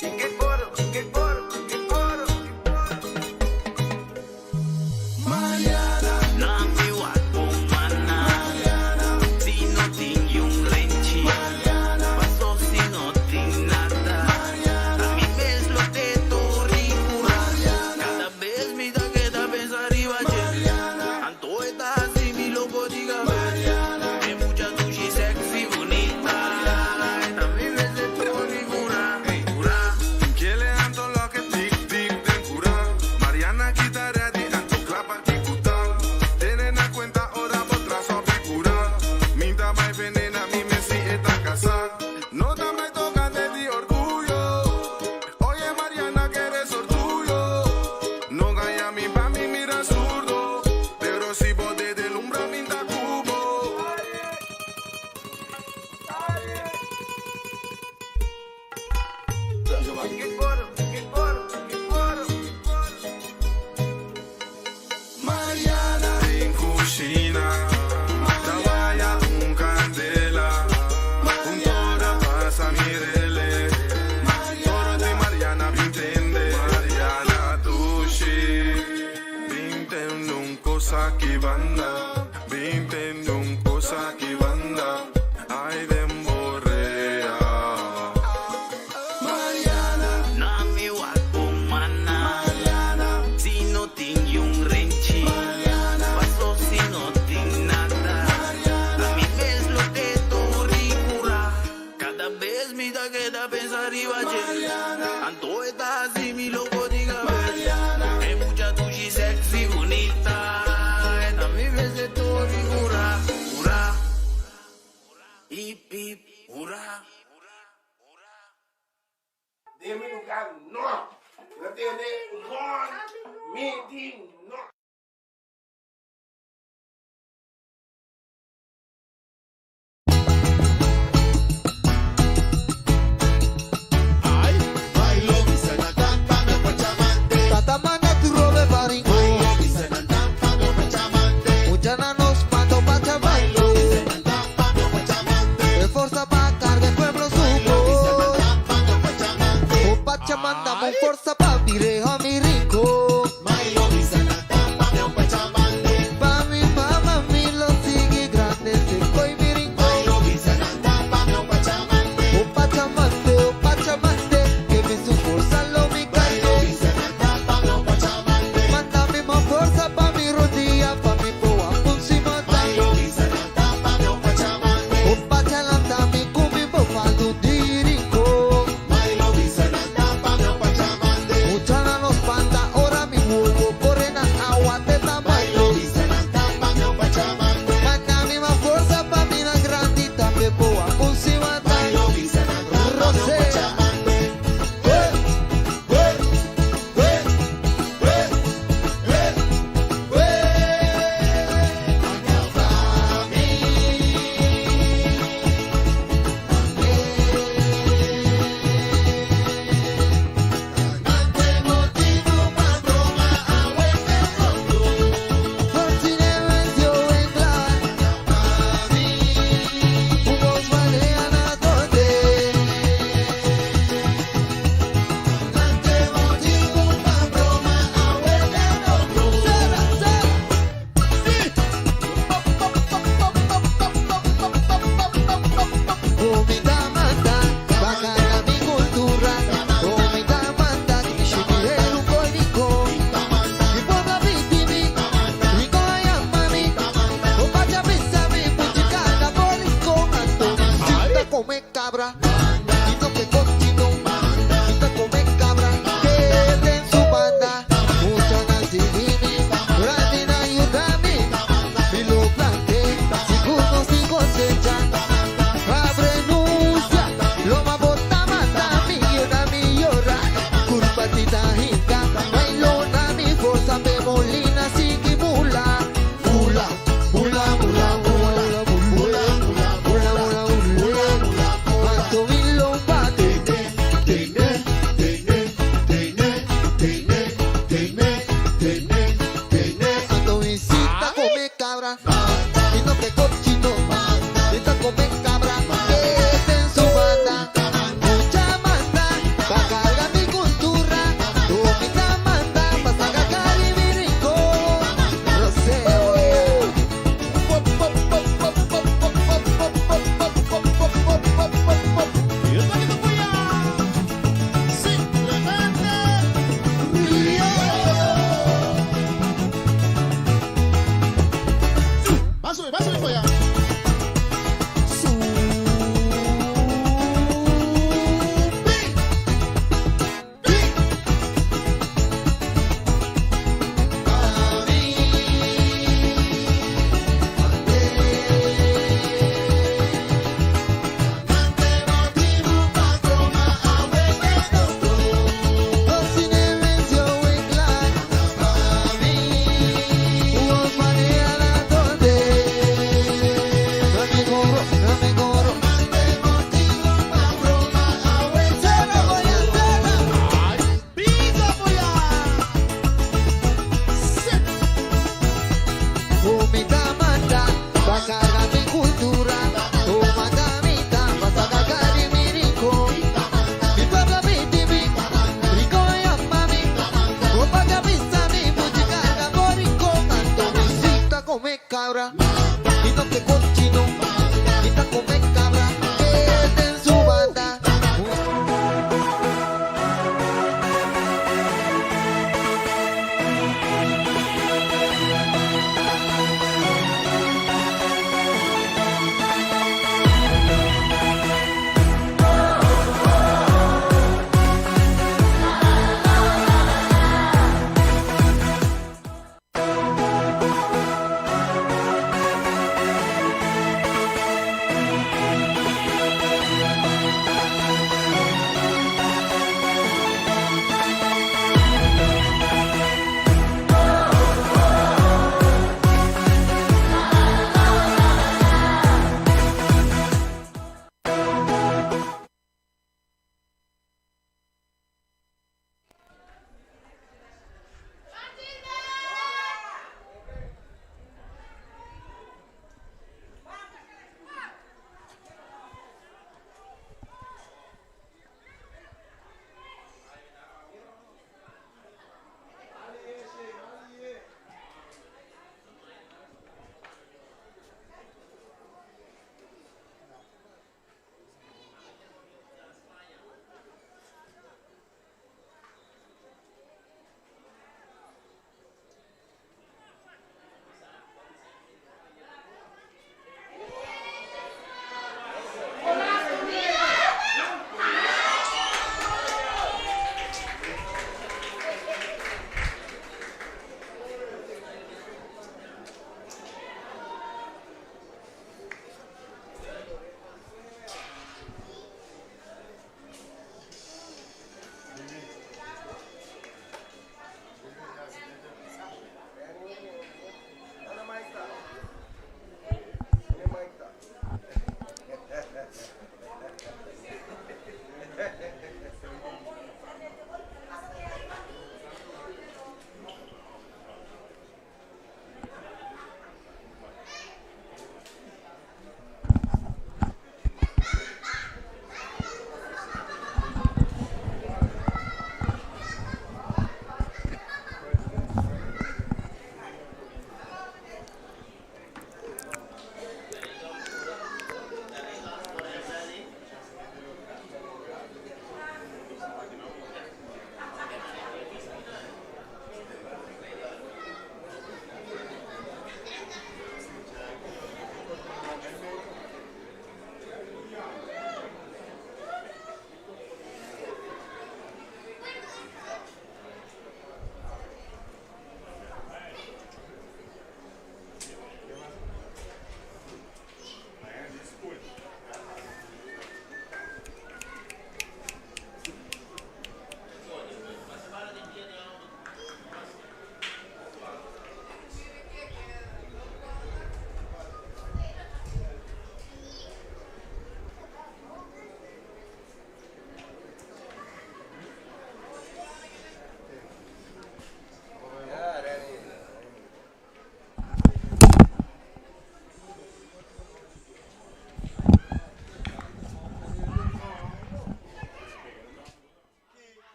Que coro, que coro, que coro. Mariana, nami guapo mana. Si no ting yung renchi. Paso si no ting nada. A mi vez lo te toricura. Cada vez mi da queda pensar arriba. Anto está así mi loco diga ver. Que mucha sushi sexy bonita. A mi vez de toricura. Cura. Kiele anto lo que tic tic den cura. Mariana quitará di anto clapa tikuta. Tienen a cuenta ora otra so figura. Minta mai venena mi mesi esta casa. No te me toca de ti orgullo. Oye Mariana que eres orgullo. No gaya mi pa mi mira zurdo. Pero si vos de delumbra minta cubo. Que coro, que coro, que coro. Mariana en cucina. Trabaja un candela. Un toro pasa mirele. Toro de Mariana vintende. Mariana tushi. Vintende un cosa que banda. Vintende un cosa que banda. Ay de emborrea. Mariana. Nami wapo mana. Si no ting yung renchi. Paso si no ting nada. A mi vez lo que toricura. Cada vez mi da queda pensar arriba. Anto está así mi loco diga ver. Que mucha sushi sexy bonita. A mi vez de toricura. Hip hip hurra. Deminukan, no. Natene, gone. Meeting, no. Tatamana tu robe baringo. Ujana nos mando pachamando. De forza pa carga el pueblo supo. O pachamanda mo forza pa mire a mi rico. Pa mi mamá mi lo sigue grande se coi mi rico. O pachamande, que me su forza lo mi calle. Mándame más fuerza pa' mi rodilla, pa' mi boa, punsimata. O pachalanta mi kumi bofado dirico. Uchana nos panda, ora mi huevo, corren a agua de tamaño. Mándame más fuerza pa' mi la grandita, me boa, punsimata. Rosé. Come cabra, y no que cochino, y no come cabra, que en su banda, mucha nacimini, Radina y Udami, y lo plante, seguro si cosechan, abre nucia, lo ma bota mata, mi llora, curpatita hinca, bailona mi forza, pemolina, sigimula, mula, mula, mula, mula, mula, mula, mula, mula, mula,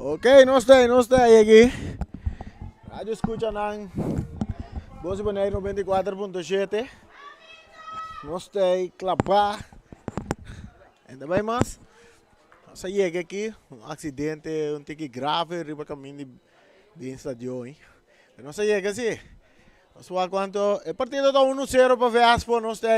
Ok, não está aqui. Rádio escucha ng Voz Bonaire 94.7. Não está clapar. Ainda bem mais? Nós chega aqui, acidente, tique grave, riba caminho de estadio, hein? Nós chega assim. Nós quanto, o partido está 1-0 para Vespo, não está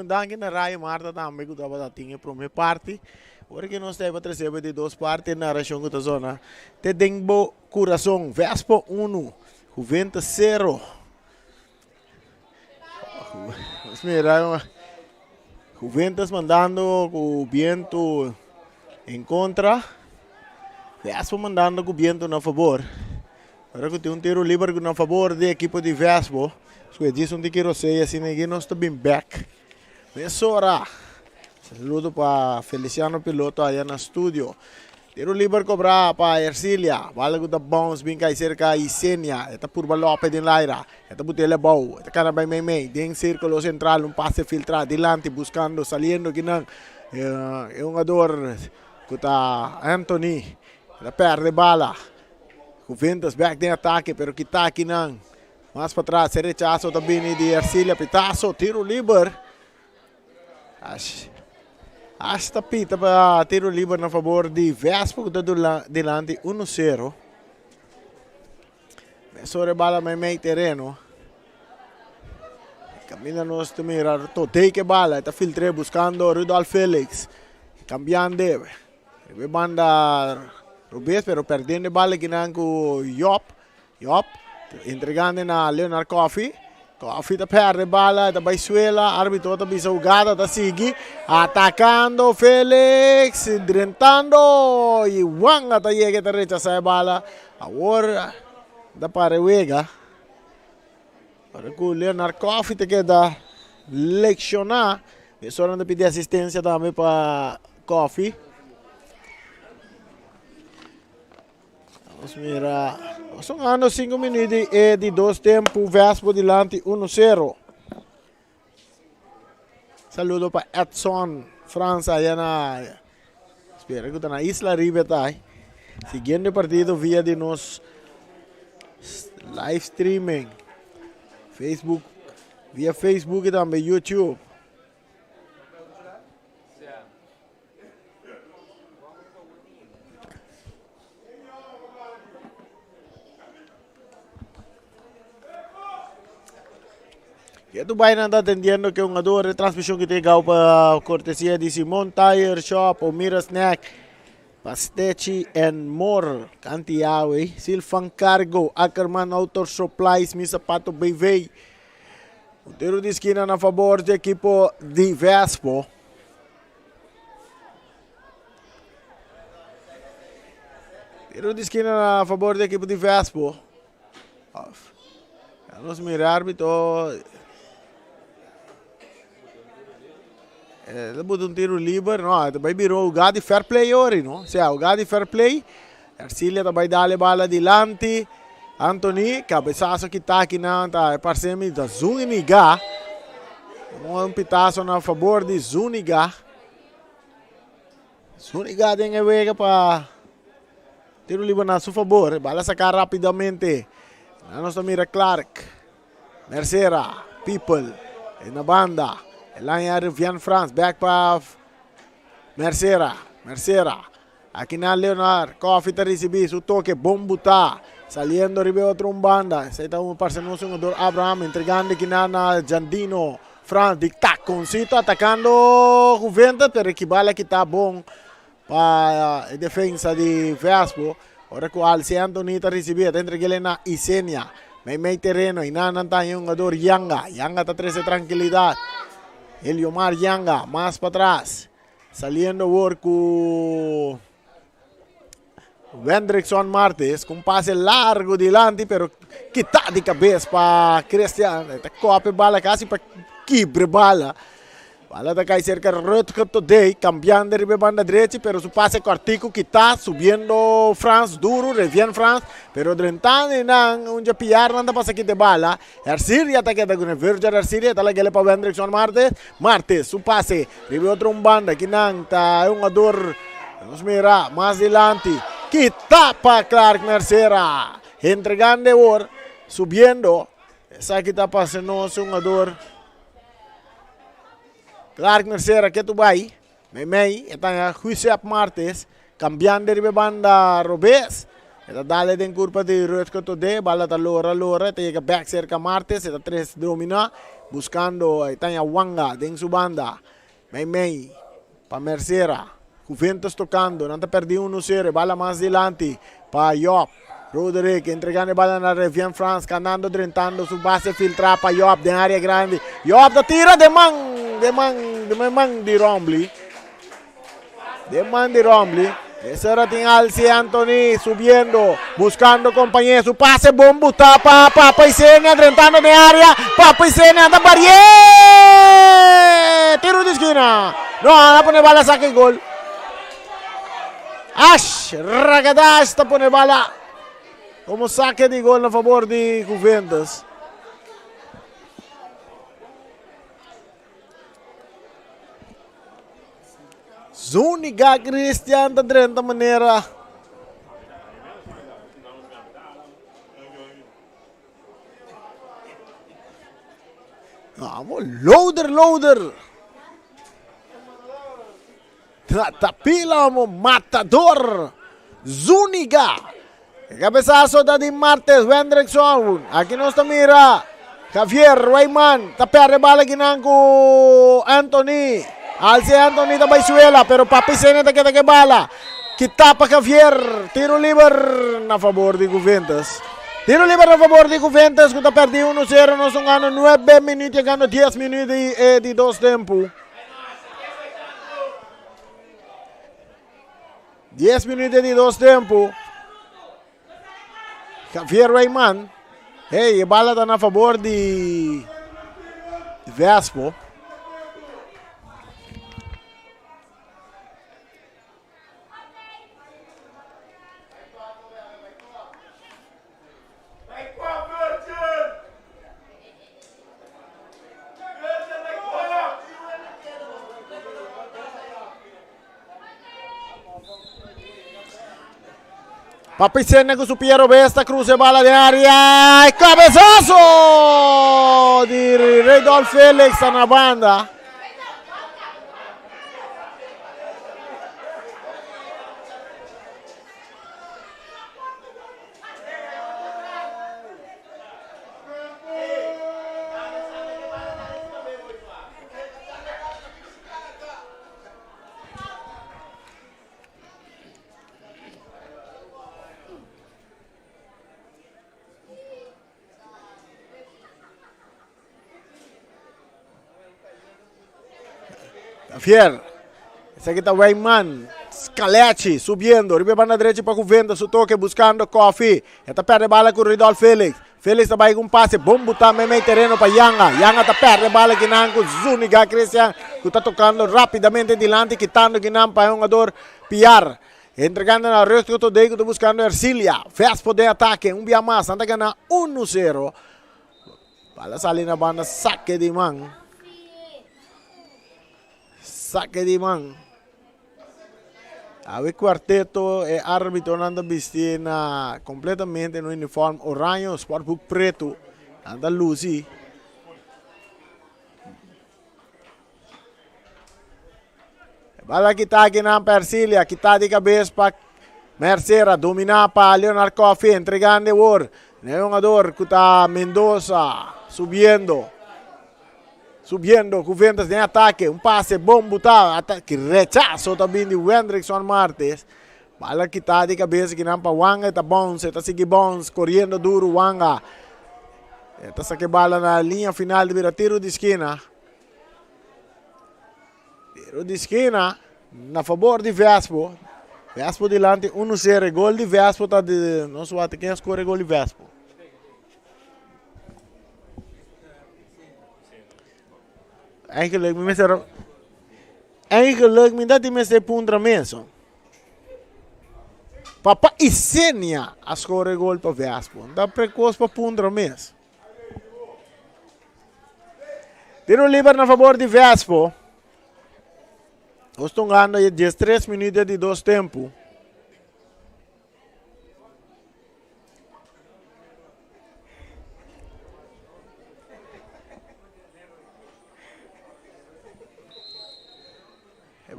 um danke na Raya Marta também que estava tinha para minha parte. Porque nós temos para receber de duas partes na região da zona. Tedembo Coração, Vespo 1, Juventus 0. Mira, Juventus mandando o viento em contra, Vespo mandando o viento a favor. Agora que tem tiro livre a favor do equipo de Vespo. Se diz que quero ser assim, ninguém não está bem back. Mesora. Saludo para Feliciano Piloto aí no estúdio. Tiro livre cobrar para Ercilia. Bala da bounce bem cai cerca Isenia. Eta Purba Lopes de Laira. Eta Butele Bau. Eta Canabay Meimei. Den círculo central, passe filtrado adelante buscando, saliendo que não. É jogador que está Anthony. Eta perde bala. Juventus back de ataque, pero que está aqui não. Mais para trás, rechazo também de Ercilia. Pitazo, tiro livre. Hasta pita para tiro livre na favor de Vespo, que está delante 1-0. Mesore bala meio terreno. Camina nos to mirar, totei que bala, está filtre buscando Rudolf Felix. Cambiando, banda Rubens, pero perdendo bala que não com Yop, entregando na Leonard Coffee. Coffee da perde bala, da Baisuela, árbitro da bisogada, da Sigi, atacando Felix, drentando, e Wanga da llega da rechaza a bala, agora da Parewega, para que o Leonard Coffee te queda leccionar, e só não pedir assistência também para Coffee. Vamos mirar. São anos 5 minutos e de 2 tempos, Vespo delante 1-0. Saludo para Edson, França, aí na. Espera que está na Isla Ribetai. Seguindo partido via de nos live streaming, Facebook, via Facebook e também YouTube. E tu vai andar atendendo que é uma dor de transmissão que tem para cortesia de Simon Tire Shop, Omira Snack, Pastechi and More, Cantiawe, Silfan Cargo, Ackerman Auto Supplies, Mi Sapato BV. O tiro de esquina na favor do equipo de Vespo. Tiro de esquina na favor do equipo de Vespo. Vamos mirar, árbitro. Depois um tiro livre, não, também virou o gado de fair play hoje, não? Se é o gado de fair play, Ercilia também dá a bala adiante, Anthony, cabeçaço que está aqui na parcemi da Zuniga, um pitaço na favor de Zuniga. Zuniga tem que ver para tiro livre na seu favor, bala sacar rapidamente, nós mira Clark, Mercera, People, na banda. Lá em Vian France, back para Mercera. Aqui na Leonard, Coffee está recebendo o toque, bom botar. Saliendo arriba outra banda. Esse está um parceiro jogador Abraham, entregando aqui na Jandino. France, de taconcito, atacando Juventus, pero que bala que está bom para a defesa de Vespo. Ora que o Alce Anthony está recebendo, entrega ele na Isenia. Meio terreno, e não está um jogador Yanga está trazendo tranquilidade. Eliomar Yanga, mais para trás. Saliendo com Hendrickson Martes, com passe largo delante, pero que está de cabeça para Cristiano. Está cope bala quase para quebre bala. Bala está cai cerca de today, cambiando de banda direita, pero su passe cortico que está subindo France duro, reviene France, pero drentando um japiar nanda passa aqui de bala. Ercilia está aqui com o Virgil Ercilia, está lá para Hendrickson Martes, su passe, ribe outro banda que não está um jogador, vamos mirar, mais delante. que tapa Clark Mercera. Entregando ahora, subiendo. Esa que tapa se no es un jugador. Clark Mercera, que tu vai? Mei, está Josep Martes. Cambiando de banda Robes. Está dale den curva de Rutger Tode. Bala ta lora. Te llega back cerca Martes. Está 3 domina. Buscando está Wanga den su banda. Mei. Pa Mercera. Juventus tocando. Não está perdido 1-0. Bala mais adelante. Pa Job. Roderick entregando bala na Revian France. Canando, drentando. Su base filtrar pa Job. De área grande. Job da tira de man de Rombly. De man de Rombly. Ese ahora tiene Alci Anthony subiendo, buscando compañeros. Su pase bombo, tapa, Papa y Senia, drentando de área. Papa y Senia, anda barrier. Tiro de esquina. No, la pone bala, saca el gol. Ash, Ragadash, está pone bala. Como saque de gol a favor de Juventus. Zuniga Christian da drenta maneira. Vamos, loader. Tapila, matador. Zuniga. Cabeçazo da de Martes, Wendrickson. Aqui nós está mira. Javier, Rayman. Tapere bala ginango Anthony. Alci Anthony da Baisuela, pero Papi Sena da que bala. Que tapa Javier. Tiro livre na favor de Juventus. Tiro livre na favor de Juventus. Que está perdido 1-0. Nós estamos ganhando 9 minutos. Ganhando 10 minutos de 2 tempos. 10 minutos de 2 tempos. Javier Rayman. Hey, bala está na favor de Vespo. Papi Sena con su Piero Vesta, cruce bala de área. ¡Y cabezazo! De Redolf Felix en la banda. Fier, esse aqui tá o Rayman, Scaletti subindo, ribe banda direita para Juventus, su toque buscando Coffee, está perde bala com o Ridolf Felix, Felix tá vai com passe, bom botar meio terreno para Yanga tá perde bala que não com Zuniga Christian, que tá tocando rapidamente dilante, quitando que não para um jogador piar, entregando na Rutger Tode, que tá buscando Ercilia, Vespo de ataque, via mais, anda ganhando 1-0, bala sali na banda, saque de mão. Saque de man. O quarteto é árbitro anda vestindo completamente no uniforme orange, sportbook preto, anda luzi. Bala que tá aqui na Persilia, que tá de cabeça para Mercera, dominar para Leonard Coffee, entregando o war. Jogador que tá Mendoza, subindo, Juventus em ataque, passe bom botar, ataque, rechazo também de Wendrickson Martes. Bala que tá de cabeça que não para Wanga, tá bom, está seguindo bom, correndo duro Wanga. Está saque bala na linha final de tiro de esquina. Tiro de esquina, na favor de Vespo. Vespo delante, 1-0, gol de Vespo, tá de, não sei quem escolhe gol de Vespo. Eigenlijk dat die mensen pundra mensen. Papa Isenia a score gol para Vespo. Dat precoce para pundra mensen. Tiro livre na favor de Vespo. Nós estamos ganhando 13 minutos de 2 tempos.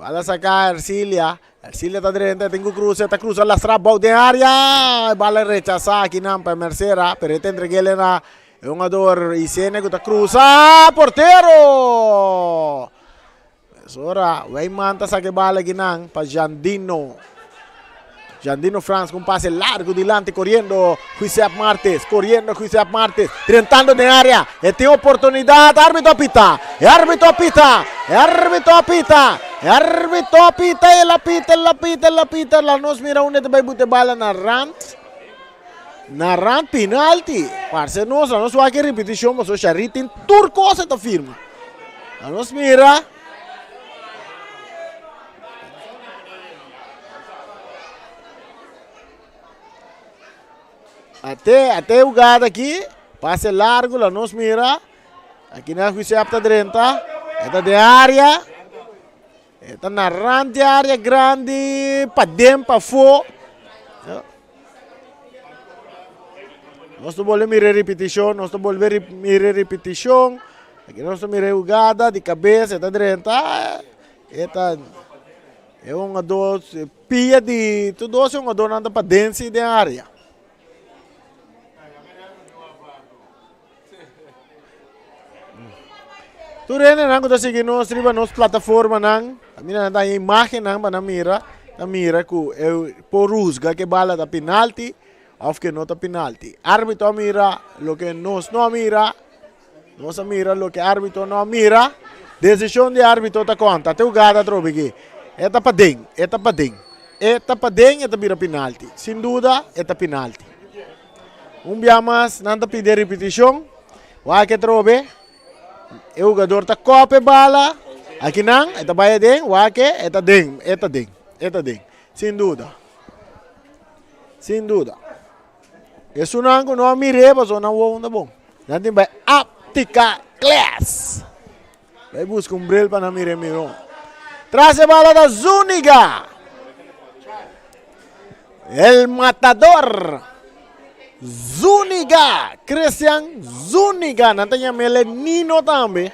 Bala sacar Arcilia. Arcilia está direita, tem que cruzar la strada de área. Bala rechaza aqui não para Mercera, pero tem que ele na jogador Isene que está cruza, porteiro. Ora, Weyman está saque bala aqui não para Jandino. Jandino Franz con un pase largo delante, corriendo Giuseppe Martes, tentando de área, e tiene oportunidad, árbitro apita, e la pita, la nos mira una de bute bala na rand penalti, parce nos va que repetition, mas o charitin turco se ta firma, la nos mira. Até jogada aqui, passe largo, lá nos mira. Aqui na Giuseppe está dentro, está de área. Está na rande área grande, para dentro, para fora. Nós estamos mirar repetição, Aqui nós estamos mirar jogada de cabeça, está dentro. É um ador, pia de tudo, é um ador anda para dentro da área. Tu rene nang kuda sige nos riba nos plataforma nang amina na imagem nang banamira mira ku por rusga que bala da penalti of que nota penalti. Árbitro mira lo que nos no mira, nos mira lo que árbitro no mira. Decisión de árbitro ta conta. Te jugada trobe que eta padeng, eta mira penalti. Sin duda eta penalti. Biamas nanta pedir repetição. Wa que trobe o jogador tá copa bala aqui não, eta vai ding, wake, eta ding. Sem dúvida. Isso não não mire, mas não vou onda bom. Nanti vai Aptica Class. Vai buscar brilho para não mire miro. Traz a bala da Zúñiga. El matador. Zúñiga, Christian Zúñiga, nanti niya mele Nino também.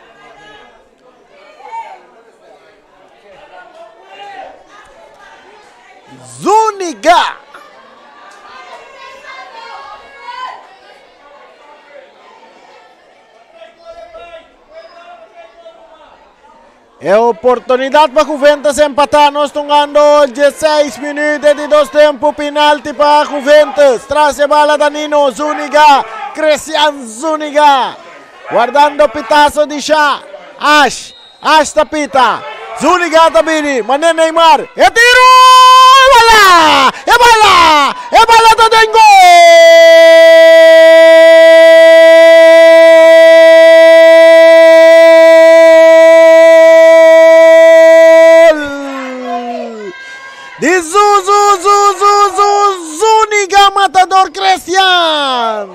Zúñiga. É oportunidade para Juventus empatar. Nós estamos ganhando 16 minutos de 2 tempos. Penalti para Juventus. Traz a bola Danilo Zúñiga. Christian Zúñiga. Guardando pitaço de chá. Ash tapita. Zúñiga tabini. Mané Neymar. É tiro! É bala do Dengo! De Zúñiga, matador Christian.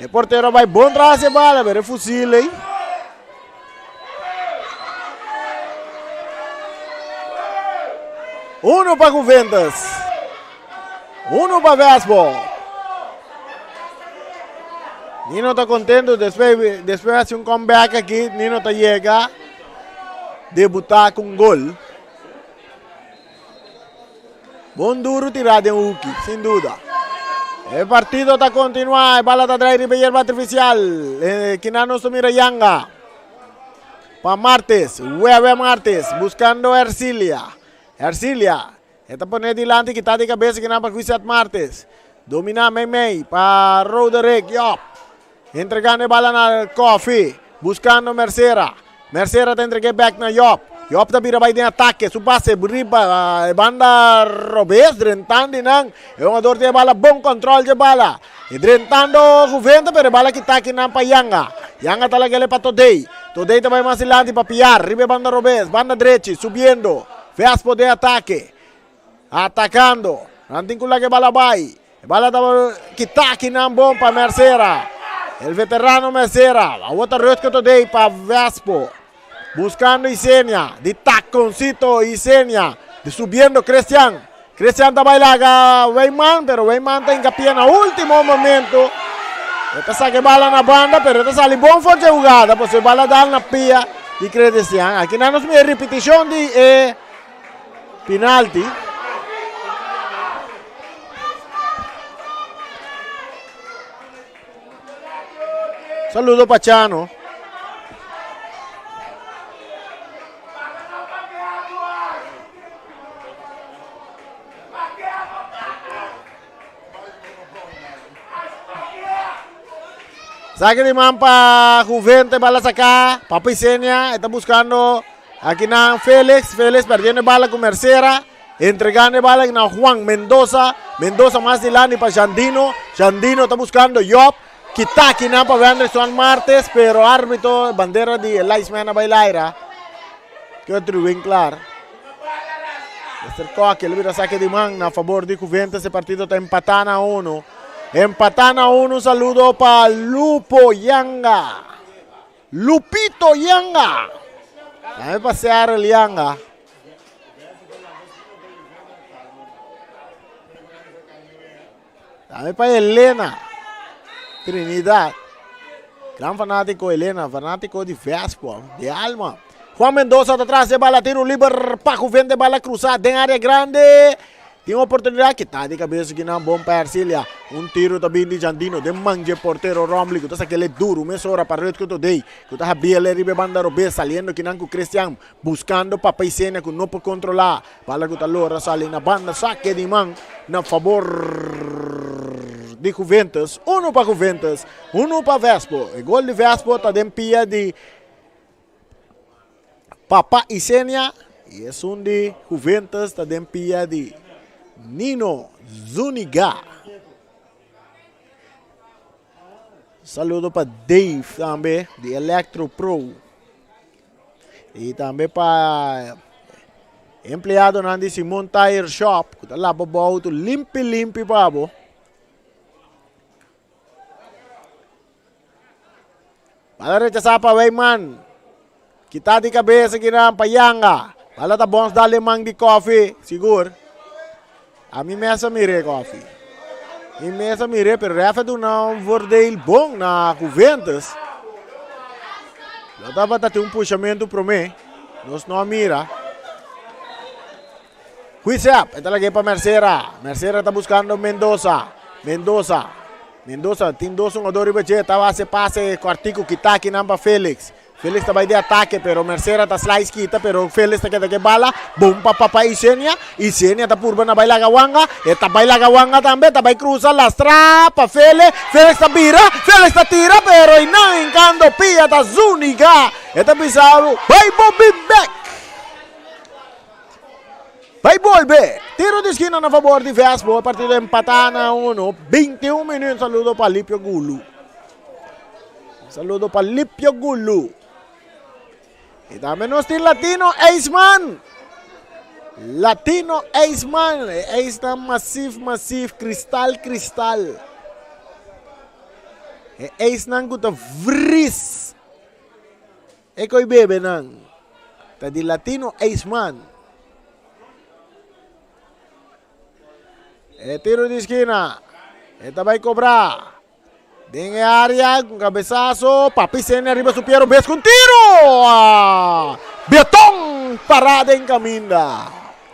O porteiro vai bom traz a bola, ver fuzil, hein? Uno para Juventus. Uno para Vespo. Nino está contento, después hace un comeback aqui, Nino está llega debutar com gol. Bom duro tirado em Uki, sem dúvida. O partido está continuando, bala está atrás de hierba artificial. Quinano mira Yanga. Para Martes, Martes, buscando Ercilia. Está poniendo delante, quitar de cabeça que não para Giuseppe Martes. Domina Mei para Roderick, entregando a bala na Coffee, buscando Mercera está entregando back na Yop está vira vai de ataque, su passe riba, banda Robes, drentando nang, jogador de bala, bom controle de bala, e drentando Juventus, pero bala que está aqui na pa Yanga talaga ele para Todei também mais adiante para Piar, riba banda Robes, banda direita, subindo, Vespo de ataque, atacando, nanti kula que bala vai, bala que está aqui na bom para Mercera, el veterano Mercera, a outra rede que Todei para Vespo. Buscando Isenia, de taconcito Isenia, de subiendo Christian está bailando Weyman, pero Weyman está hincapié en el último momento. Esta saque bala na banda, pero esta sale bom fonte jugada, pues se bala dar na pia, di Credestian. Aquí no nos me repetición de penalti. Saludo Pachano. Saque de man para Juventus, bala saca, Papa Isenia, está buscando aquí na Félix perdiendo bala con Mercera, entregando bala a Juan Mendoza más adelante para Jandino está buscando Job, Kitaki na para Anderson Martes, pero árbitro, bandera de Eliasman a bailar, que otro bien claro. Acercó aqui, ele vira saque de man a favor de Juventus, esse partido está empatando a 1. Empatan a 1, saludo para Lupito Yanga. Dame pasear el Yanga. Dame para Elena. Trinidad. Gran fanático Elena, fanático de Vespo, de alma. Juan Mendoza atrás de bala, tiro libre para Juventus, bala cruzada en área grande. Tem uma oportunidade que está de cabeça aqui na bom para Arcília. Tiro também de Jandino, de manje porteiro Romli, que está aquele duro, meia hora para que eu dei. Que está a Biela ribe banda robe, saliendo que não com Cristian, buscando Papa Isenia que não pode controlar. Bala que está lora sali na banda, saque de man na favor de Juventus. 1 para Juventus, 1 para Vespo. O gol de Vespo está de pia de Papa Isenia. E é de Juventus, está de pia de Nino Zuniga. Saludo para Dave também, de Electro Pro. E também para empleado na de Simon Tire Shop, que está lá para o auto limpi babo. Para rechazar para Weyman. Kita de cabeça aqui na Payanga. Para tá bons dar limang de coffee, seguro. A mim mesmo mirei coffee. E mesmo mirei, pero refa do não voordeel bom na Juventus. Eu tava ter puxamento para mim. Nós não mira. Huizap, entra lagi para Mercera. Mercera está buscando Mendoza, tem 2 jogadores bache, tava se passe quartico que tá aqui para Félix. Félix está de ataque, pero Mercera está slice kita, pero Félix está que bala, bom para Papa Isenia está purba na baila gawanga, eta baila gawanga também, está vai cruzar las trapa, Félix está vira, Félix está tira, pero e não encando pia está Zuniga, eta pisado, vai Bobby back. Vai volver, tiro de esquina a favor de Vespo, partido empatado a 1, 21 minutos, saludo para Lipio Gulu. E também nós temos Latino Aceman. Ace na massive, cristal. E Ace nang guta vris. E koi bebe nang. Ta di Latino Aceman. E tiro de esquina. Esta vai cobrar. Dentro da área, com cabeçaço, Papa Isenia arriba su Piero, ves com tiro! Betão, parada em Caminda.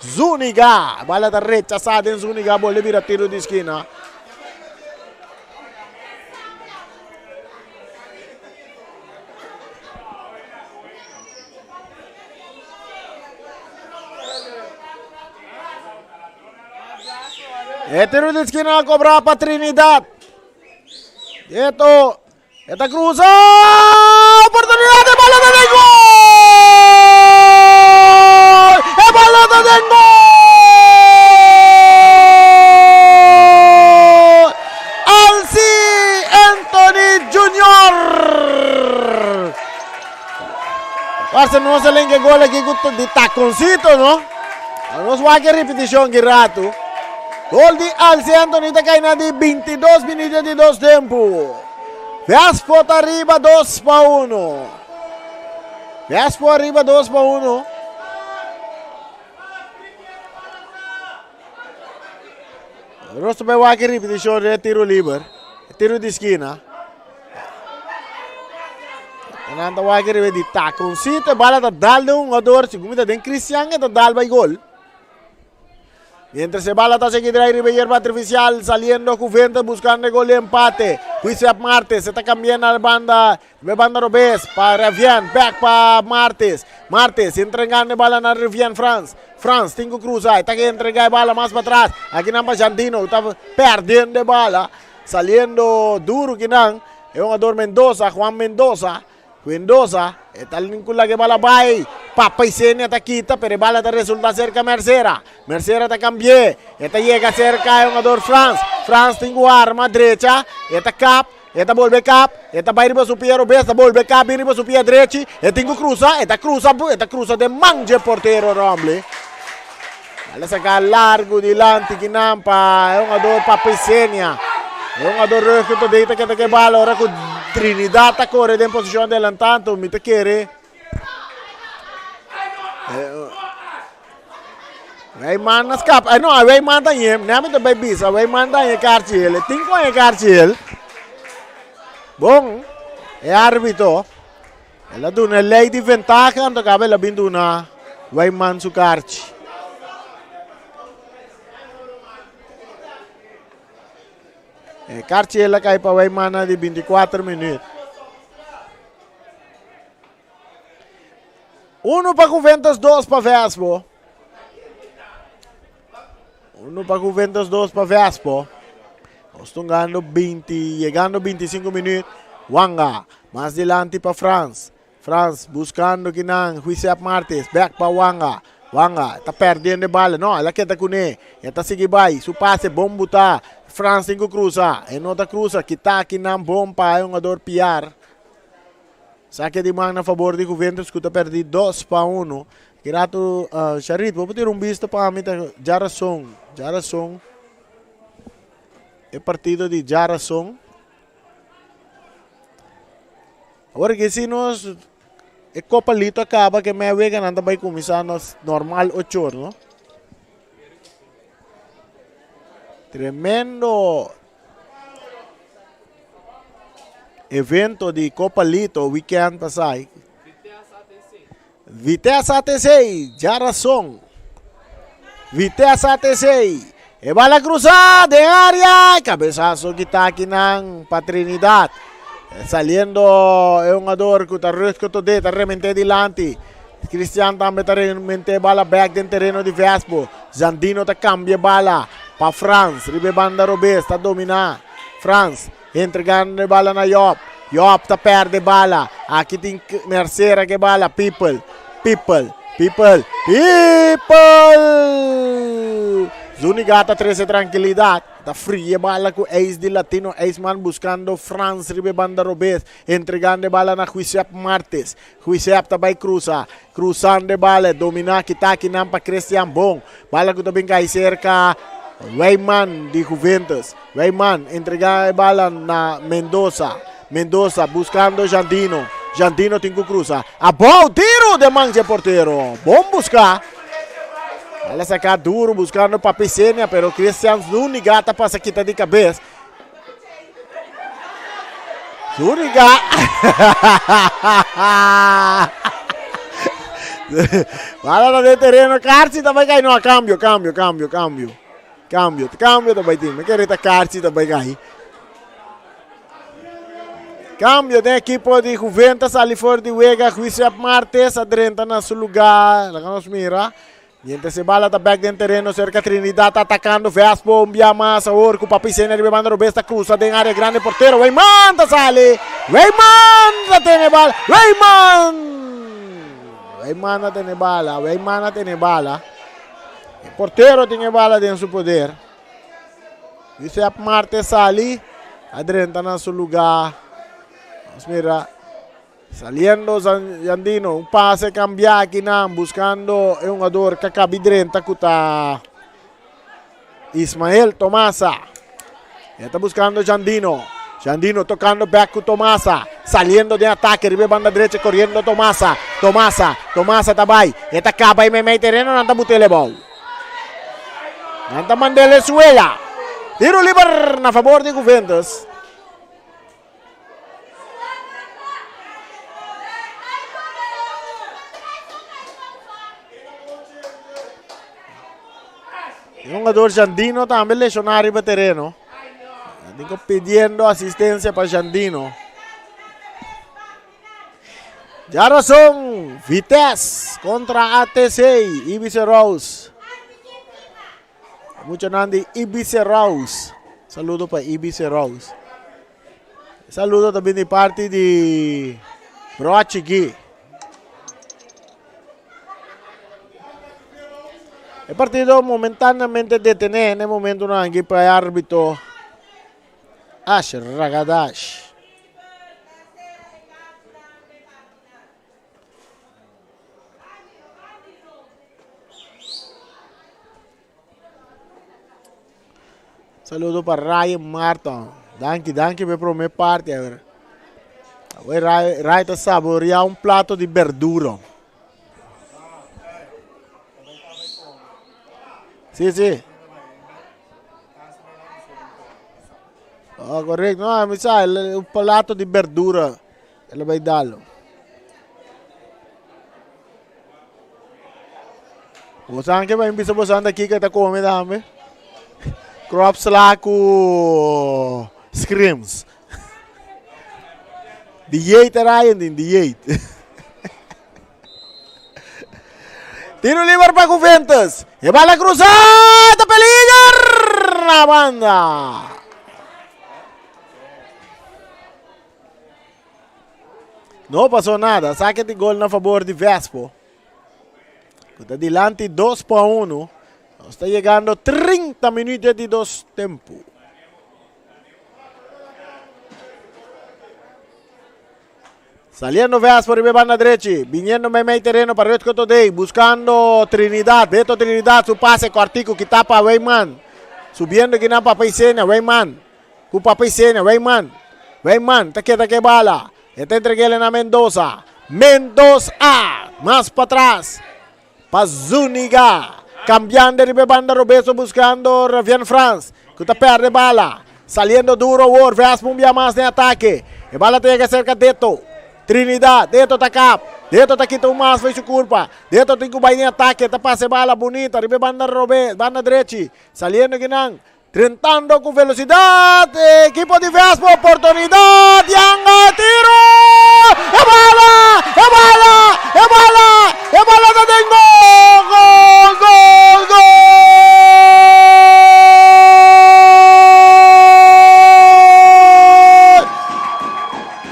Zuniga, bala da rechazada em Zuniga, bola vira tiro de esquina. E tiro de esquina a cobrar para Trinidad. Esta cruza, oportunidad de balada de gol, es balada de gol, Alci Anthony Jr. Parce no se le gol aquí de taconcito, ¿no? Vamos a ver repetición que rato. Gol de Alci Anthony está cayendo de 22 minutos de 2 tiempos. Vespo está arriba 2-1. Vespo arriba 2-1. Rosto vai aqui repetição de tiro livre. Tiro de esquina. Nanta wagi ribe di taconcito, bala da dal de un jugador, si gumita den Cristian que da dal by gol. Mientras se bala está seguida y ribe hierba artificial, saliendo Juventus buscando el gol de empate. Juiciap Martes, se está cambiando a la banda Robes para Rivian, back para Martes. Martes entregando bala a Rivian France. France, Tingo Cruza, está que entrega bala más para atrás. Aquí namba Jandino, está perdiendo bala, saliendo duro que nan. Es un jugador Mendoza, Juan Mendoza. Mendoza, está el vincula que bala bay. Papa y Senia está quita, pero bala te resulta cerca Mercera. Mercera te cambié. Esta llega cerca, es un jugador France. France tengo arma derecha. Esta cap. Esta vuelve cap. Esta va a ir para su pie Robes. Esta vuelve cap, ir para su pie derecha. Esta tengo cruza. Esta cruza de manje portero Romble. Vale sacar largo delante que nampa. Es un jugador Papa y Senia. Es un jugador que te dice que te bala. Ahora con Trinidad está corriendo en posición adelantando. Me te quiere. Wij man na skap. No, wij man dan je. Neem het bij bisa. Wij man dan je kaartje. Tinko je kaartje. Bom. É árbitro. Ela duna lei de ventaja. Então cabe ela bindu na. Wij man su kaartje. Kaartje ela cai para wij man de 24 minutos. 1 para Juventus, 2 para Vespo. 1 para Juventus, 2 para Vespo. Estão llegando 25 minutos. Wanga, mais adelante para France. France buscando que não, Juiciap Martes, back para Wanga. Wanga, está perdendo a bola. Não, ela quer com ele. Ela está seguindo bem. Su passe, bom botar. France tem que cruzar. E não está cruza, que está aqui não bom para um jogador piar. Saque de mão a favor de Juventus, que está perdido 2-1. Grato, Charit, vou ter visto para mim, Jarason. É partido de Jarason. Agora que se nós, a Copa Lito acaba, que me vega nada vai começar nos normal 8 horas, não? Tremendo evento de Copa Lito, weekend passado. Vitesse ATC, Jarason. Vitesse ATC. E bala cruzada de área. Cabezazo que está aqui na Patrinidad. Saliendo é um jogador que está remente adelante. Cristian também está remente bala back dentro terreno de Vespo. Zandino está cambia bala para France. Ribe banda Robes está dominar. France entregando bala na Yop. Yop está perde bala. Aqui tem Mercera que bala. People. Zunigata 13 tranquilidad. Está fria bala com ex de Latino. Ex-man buscando France. Ribe banda Robes. Entregando bala na Juiciap Martes. Juiciap também cruza. Cruzando bala. Dominar que está aqui não para Cristian Bom. Bala que também cai cerca. Weyman de Juventus. Weyman entregando bala na Mendoza. Mendoza buscando Jandino. Jandino tem que cruzar. A bom tiro de manje portero. Bom buscar. Ela saca duro buscando Papicenia, pero Cristian Zunigata passa quita de cabeça. Zunigata. Bala de terreno. Carci também cai. Não, cambio. Cambio também tem. Me quer Carci também cai. Cambio de equipo de Juventus, ali fora de Vega, Juiciap Martes, adrenta na seu lugar, lá nos mira. Mientras se bala está back dentro terreno, cerca Trinidad atacando, Vespo, envia massa, Orco, Papicena, Ribanda Robesta, cruza de área grande, portero, Weyman sale, Weyman tiene bala, Weyman tiene bala, el portero tiene bala en su poder. Juiciap Martes sale, adrenta na seu lugar. Mira, saliendo Jandino, un pase cambia aquí buscando un jugador que acaba de kuta Ismael Tomasa. Está buscando Jandino. Jandino tocando back con Tomasa. Saliendo de ataque, ribe banda derecha, corriendo Tomasa. Tomasa tabay. Esta acaba y me mete terreno, nanta butele ball. Nanta mandele suela. Tiro libre a favor de Juventus. Un jugador Jandino también lesionado en el terreno. Digo pidiendo asistencia para Jandino. Ya razón, Vitesse contra ATC, Ibiza Rose. Mucho Nandi, Ibiza Rose. Saludo para Ibiza Rose. Saludo también de parte de Broachigui. El partido momentáneamente detenido en el momento no hay para el árbitro Ash Ragadash. Saludo para Ryan Martin. Danke por primeira parte. Ryan está saboreando un plato de verdura. Sí. Oh, correcto. No, mi sa, un plato de verdura. Ele vai darlo. Você que vai embora você aqui que está comendo também. Crops lá com screams. Dieta Ryan din dieta. Tiro livre para Juventus. E bala cruzada, peligra na banda. Não passou nada. Saque de gol na favor de Vespo. Está adelante 2-1. Está chegando 30 minutos de dos tempos. Saliendo Vespo, arriba na derecha. Viniendo meio terreno para Red Cotodey. Buscando Trinidad. Beto Trinidad. Su pase cortico que tapa a Weyman. Subiendo que na Papaicena. Weyman. Con Papaicena. Weyman. Está que bala. Está entregando a Mendoza. Mendoza. Más para atrás. Para Zúñiga. Cambiando de banda Robeso buscando Ravian France. Que está perde bala. Saliendo duro War. Vespo un día más de ataque. E bala tiene que cerca de esto. Trinidad, dentro da cap, dentro da quinta mais fez sua curva, dentro tem que vai em ataque, tá passe bala bonita, ribe banda Robé, banda direita, saliendo Guinan, tentando com velocidade, equipo de Vespo, oportunidade, Yanga, tiro, é bala da Dengo, gol!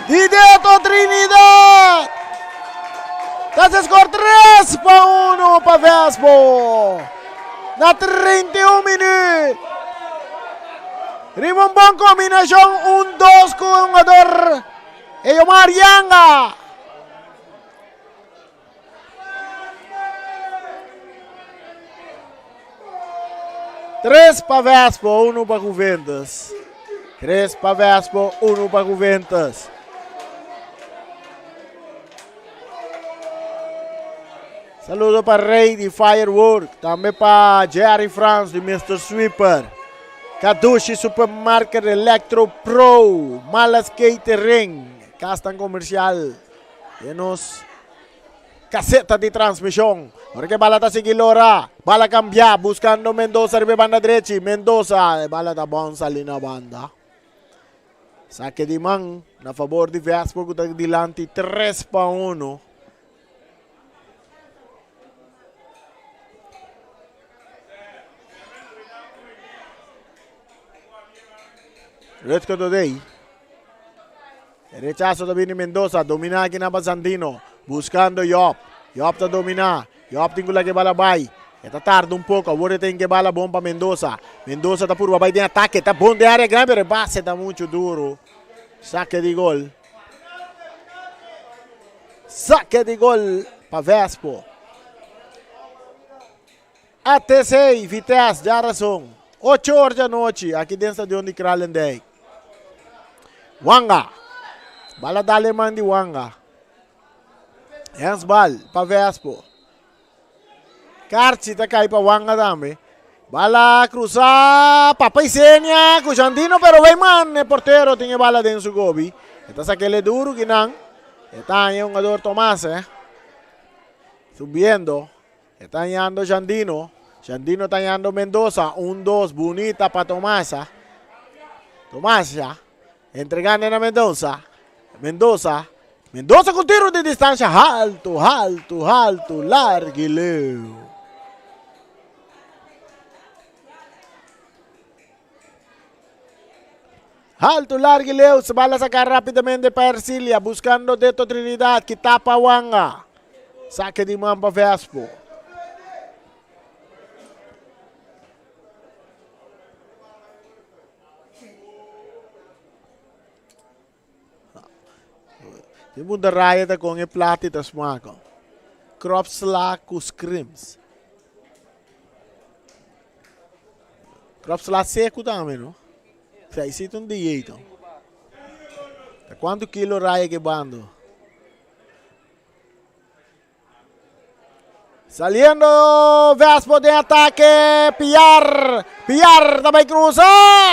Dideto Trinidad. Está score 3-1 para Vespo. Na 31 minutos. Riba uma boa combinação. 1-2 com o jogador Eyomar Yanga. Três para Vespo, 1 para Juventus. 3 para Vespo, 1 para Juventus. Saludo para Rey de Firework, também para Jerry France de Mr. Sweeper, Kadushi Supermarket Electro Pro, Malas Catering, Castan Comercial, temos caseta de transmissão, porque bala está seguindo ora, bala cambiar, buscando Mendoza, ribe banda direita, Mendoza, bala está bom ali na banda. Saque de mão, na favor de Vespo, que está delante 3-1. Red Cotodey. Rechazo también de Mendoza. Domina aquí na Sandino. Buscando Yop. Yop está dominar. Yop tem que bala vai. Está tarde um pouco. Agora tem que bala bom para Mendoza. Mendoza está por vai de ataque. Está bom de área grande. Pero base está muito duro. Saque de gol. Saque de gol para Vespo. ATC, Vitesse, já razão. 8 horas da noite. Aqui dentro do estadião de Kralendijk. Wanga. Bala da alemã de Wanga. Handball para Vespo. Karchi está caindo para Wanga também. Bala cruzar. Papaicena. Com Jandino, pero Weyman, o porteiro, tem bala dentro do gobi. Está saquele duro que não. Está aí um jogador Tomás, Subiendo. Está ganhando Jandino. Jandino tallando Mendoza. 1-2. Bonita para Tomasa. Tomasa. Entregando a Mendoza. Mendoza con tiro de distancia. Alto, alto, alto. Larguileu. Alto, Larguileu. Se va a sacar rápidamente para Ercilia. Buscando Deto Trinidad. Que tapa Wanga. Saque de Mamba Vespo. Je moet de raaien dat kon je plaat te smaken. Kropsla kuscrims. Kropsla seco também, não? Sai, isso é um dieta. Quanto quilo raia que bando? Saliendo Vespo de ataque. Piar também cruza.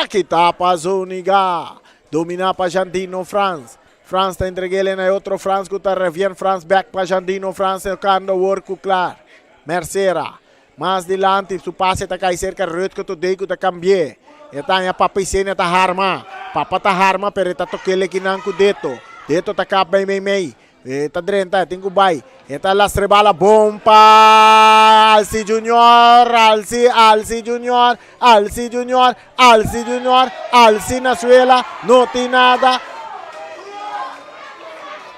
Que tapa Zuniga. Domina para Jandino France. France está entregando a outro France que está revien France back para Jandino France tocando o work claro. Mercera. Mais dilante, su passe está cai cerca rut que tu dei que tá cambié. Eta a papicena tá harma. Papa tá harma pero tá toquele que não deto. Deto tá cap bem. Eta drenta, tengo bai. Eta las rebala bom pa Alci Junior, Alci Junior, Alci Nasuela, não tem nada.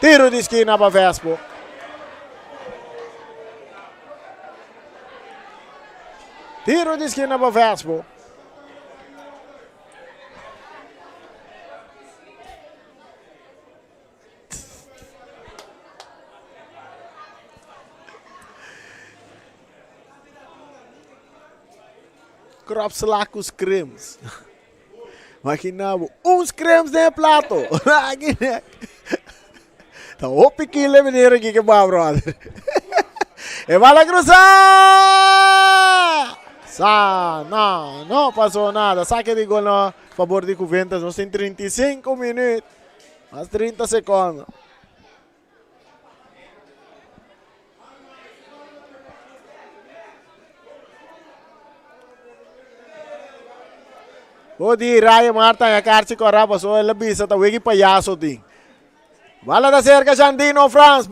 Tiro de esquina para Vespo. Tiro de esquina para Vespo. Kropslacos cremes. Imaginava uns cremes de plato. Então, o piquinho menino aqui que vai, brother. E vai lá cruzar! Não passou nada. Saque de gol a favor de Juventus. Nós temos 35 minutos. Mais 30 segundos. O di Raya Marta a Carci corra passou ela bisa tá wegi palhaço ting. Bala da cerca Jandino France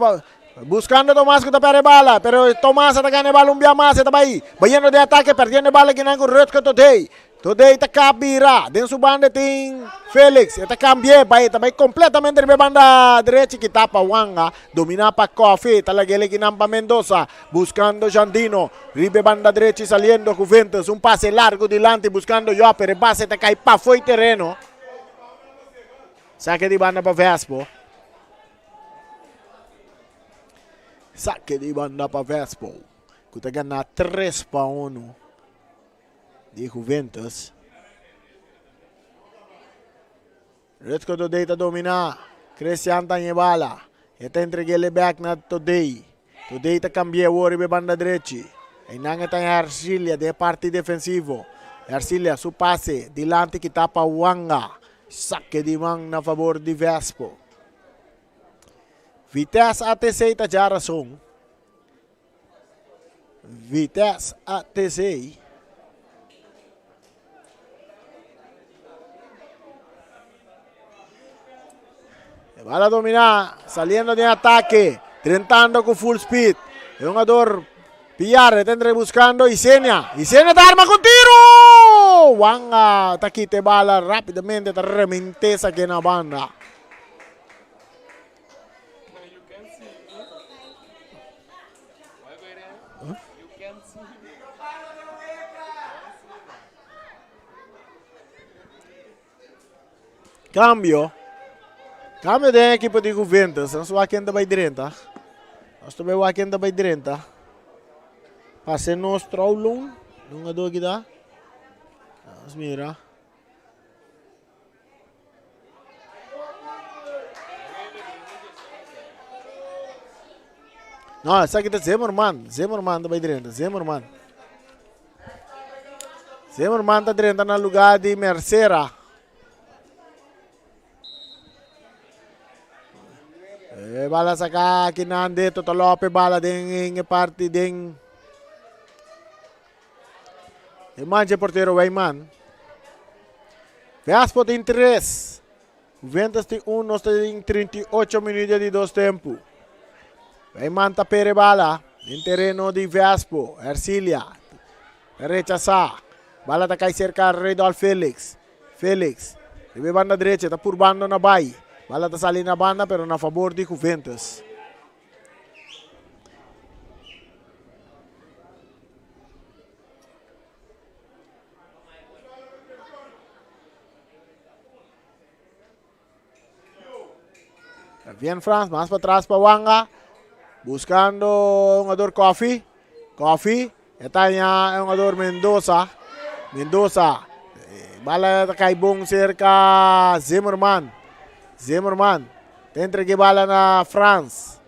buscando Tomás que tá pere bala, pero Tomás tá ganhando bala mais tá aí. Banhando de ataque perdendo bala que não correto que today. Today tá cabira, dentro su banda tem Felix, tá cambie vai tá completamente de banda direita que tapa Wanga, domina para Coffee, tá lagele que não para Mendoza, buscando Jandino, ribe banda direita saliendo Juventus, un pase largo delante buscando yo, pero el base tá cai pa foi terreno. Saque de banda para Vespo. Saque de banda para Vespo. Que tá ganhando 3-1 de Juventus. Retko today tá dominar. Cristian tá bala. Eta entregue ele back na today. Today tá cambia o ribe banda direita. E nanga tá Arcilia de parte defensivo. Arcilia su passe delante que tapa Wanga. Saque de mão na favor de Vespo. Vitesse ATC tá já razão. Vitesse ATC. Van a dominar, saliendo de ataque, tentando con full speed. El jugador Pillar, tendré buscando Isenia. Isenia está arma con tiro. Wanga está quite bala rápidamente, está rementesa que en la banda. Cambio de equipo de Juventus. Nós vamos aqui vai direita. Nós também vamos aqui vai direita. Passe no Stroulun. Não é do que dá. Vamos mirar. Não, essa aqui é Zimmerman. Zimmerman vai direita. Zimmerman está direita no lugar de Mercera. Bala saka kinande totolope bala ding parte ding Imagem porteiro Wayman. Vespo tem 3. Juventus tem 1, nós temos 38 minutos de 2 tempos. Wayman tá pere bala. Em terreno de Vespo. Ercilia. Rechazar. Bala tá cai cerca Redol Felix. Felix. Deve banda direita, tá por banda na bay. Bala tá salindo na banda, pero na favor de Juventus. Bien France, más para atrás para Wanga. Buscando un jugador Coffee. Coffee. Esta ya es un jugador Mendoza. Mendoza. Bala kay bong cerca Zimmerman. Zimmerman. Entregue bala na France.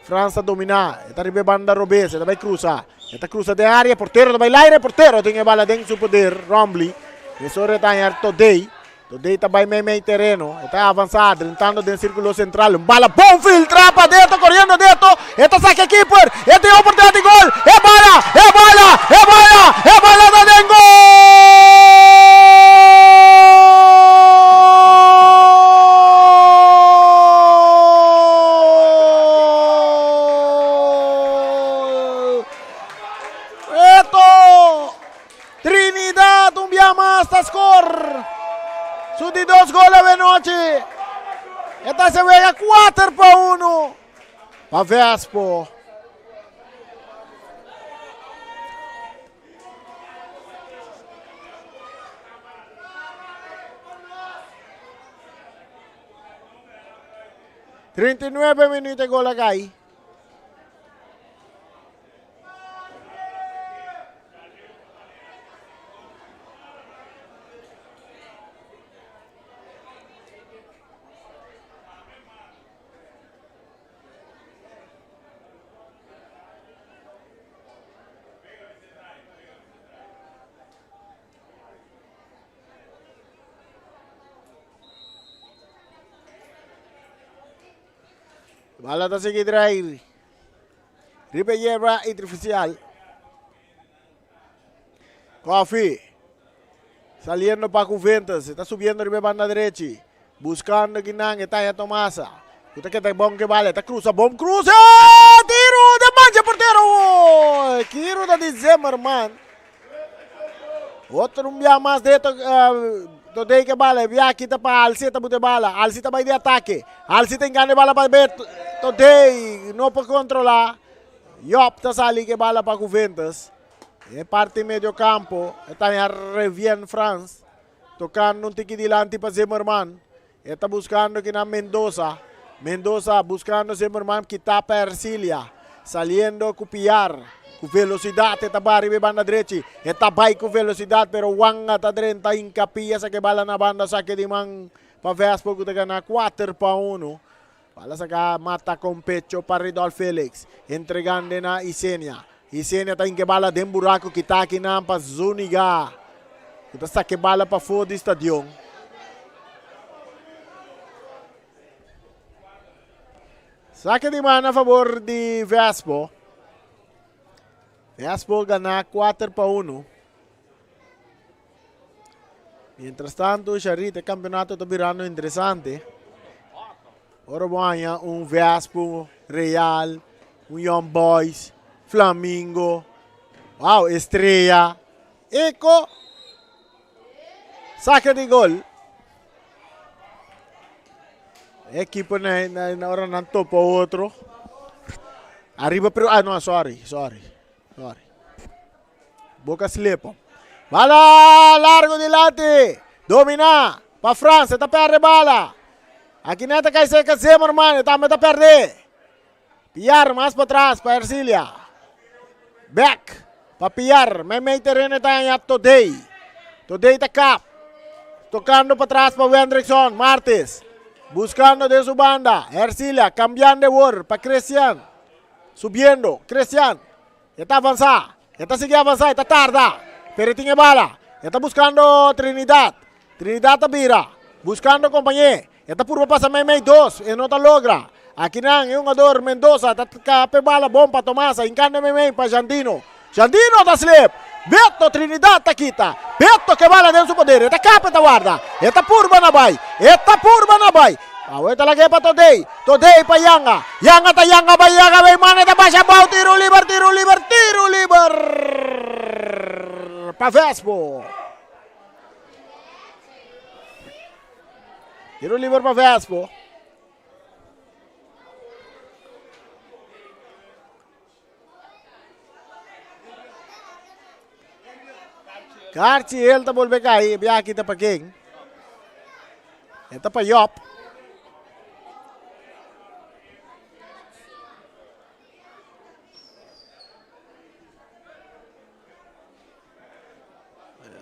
France a dominar. Esta ribe banda Robes. Esta vai cruza. Esta cruza de área. Portero vai l'aire. Portero tem bala dentro su poder. Rombly. Isso retanha Today. Today também meio terreno. Está avançado, entrando dentro do círculo central. Bala bom filtrar para dentro, correndo dentro. Este saque keeper. Este é oportunidade de gol. É bala, é bala, é bala, é bala da Dengo. Eto Trinidad un día más está score. Su di 2 goles de noche. Esta se juega 4-1. Pa Vespo. $39 minutos gol acá. Bala está seguir traer. Ripe hierba artificial. Coffee. Saliendo para Juventus. Está subiendo ribe banda derecha. Buscando Ginang. Está ya Tomasa. Usted que está bom que vale. Está cruza. Bom cruza. Tiro de mancha portero. Tiro de Zimmerman. Outro dia mais dentro. Today que bala. Via kita para Alcita bute bala. Alcita vai de ataque. Alcita engane bala para Beto. Today, não para controlar. Yop tá sali que bala para Juventus. É parte meio campo. Está em Revien France. Tocando um tique dilante para Zimmerman. Está buscando aqui na Mendoza. Mendoza buscando Zimmerman que tapa Ercilia. Saliendo copiar. Com velocidade, está barribe banda direita. Está vai com velocidade, pero Wanga está dentro, está incapia sa que bala na banda, saque de man. Pa Vespo que está na 4-1. Bala sa ka mata com pecho para Redol Felix. Entregando na Isenia. Isenia está em que bala de buraco que está aqui na pa Zuniga. Está sa que bala para fora do estadion. Saque de man a favor de Vespo. Vespo gana 4-1. Mientras tanto, Charita, el campeonato está virando interesante. Ahora vaya un Vespo, Real, un Young Boys, Flamingo, wow, Estrella, Eco, saque de gol. Equipo ahora no topa otro. Arriba, pero, no, sorry. Boca slip. Bala largo delante. Domina. Para França. Está perde bala. Aqui neta cai seca Zimmerman. Está meta perder. Piar mais para trás. Para Ercilia. Back. Para Piar. Meio terreno está em Today. Today está cap. Tocando para trás para Wendrickson. Martes. Buscando de su banda. Ercilia. Cambiando de war. Para Cristian. Subiendo. Cristian. Está avançar. Está seguir avançar. Está tarda. Pero tiene bala. Está buscando Trinidad. Trinidad está vira. Buscando companheiro. Está por passar meio 2. E não está logra. Aqui não. É um jogador Mendoza. Está cape bala bom para Tomasa. Encana meio para Jandino. Jandino está slip. Beto Trinidad takita. Beto que bala dentro su poder. Eta capa ta guarda. Eta purba na bay. Eta purba na bay. Awet lagi pa Today. Today pa Yanga. Yanga ta Yanga bay. Yanga bay. Mana ta pasya bau. Tiro liber. Tiro liber. Tiro liber. Pa Vespo. Tiro liber pa Vespo. Karchi ele tá volve cair, bia aqui tá para quem? Ele tá para Yop.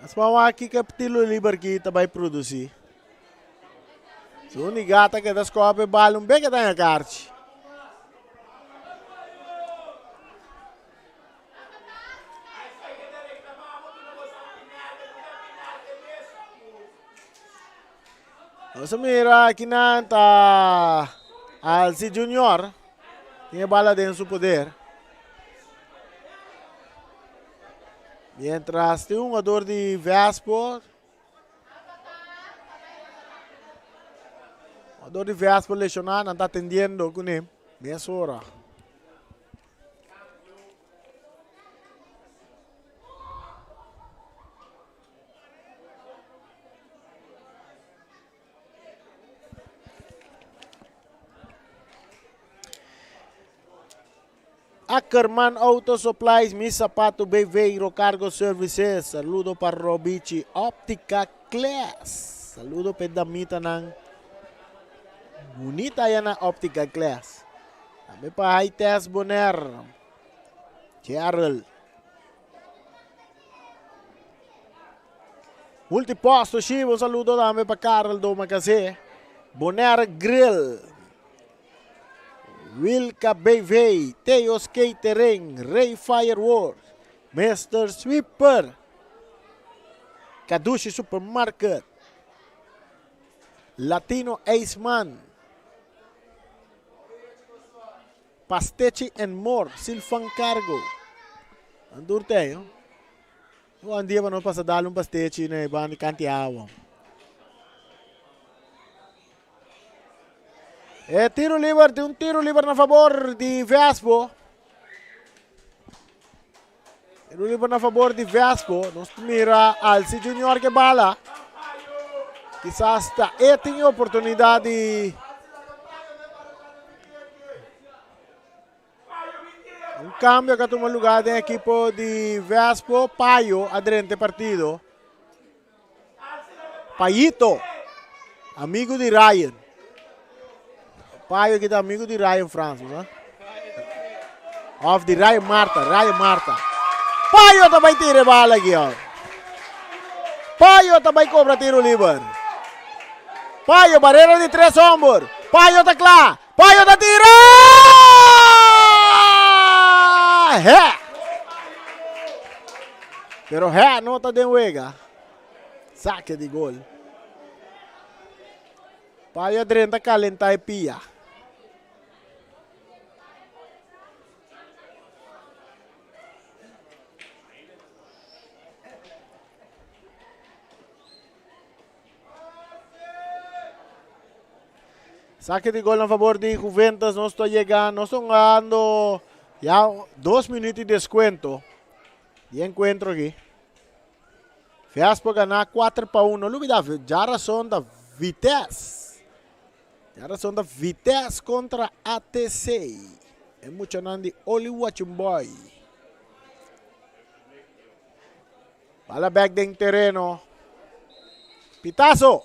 As mga aqui que Tiro Liber kita vai produzir. So ni gata que das cope balum bem que tá na Karchi. Sa mira kinanta Alci Junior tinha bala dentro su poder. Mientras tem um jogador de Vespo. O jogador de Vespo lesionado não está atendendo com ele. Meia hora. Ackerman Auto Supplies, Mi Sapato BV, Cargo Services. Saludo para Robici Optica Class. Saludo para Damita ng bonita yan na Optica Class. Sabi pa High Test Boner. Cheryl. Multiposto Shivo. Saludo dami pa Carol Doma kasi. Boner Grill. Wilka BV, Teos Catering, Ray Fireworks, Mr. Sweeper, Kadushi Supermarket, Latino Aceman, Pastechi and More, Silfang Cargo. Andur tayo. Ang dia pa no pasadalong pastechi na iba ni Kantiawang. Tiro liber, un tiro liber na favor di Vespo. Tiro liber na favor di Vespo. Nos mira Alci Junior que bala. Quizás hasta tem oportunidad de un cambio que toma lugar en equipo de Vespo. Payo adrente partido. Payito, amigo de Ryan. Paio kita amigo de Ryan Francis, né? Of de Ryan Marta. Paio também tira bala aqui, ó. Paio também cobra tiro livre. Paio, barreira de 3 ombros. Paio tá lá. Paio tá tira! É! Pero é, não tá de huega. Saque de gol. Paio adrenta calenta e pia. Saque de gol a favor de Juventus, no está llegando, no están dando ya 2 minutos de descuento. Y encuentro aquí. Vespo ganar 4-1. No olvidar, já razão da Vitesse. Já razão da Vitesse contra ATC. É muito nandi Oli Watching Boy. Bala back dentro terreno. Pitazo.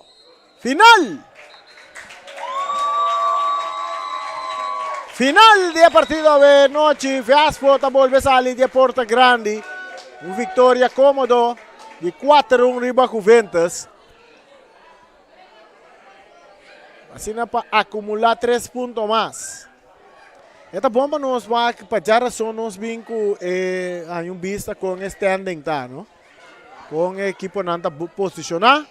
Final. Final de partido de noche, Vespo vuelve a salir de Porta Grande. Una victoria cómodo de 4-1 riba Juventus. Así para acumular 3 puntos más. Esta bomba nos va a para razón nos vinco hay un vista con standing tá, ¿no? Con equipo nanta posicionar.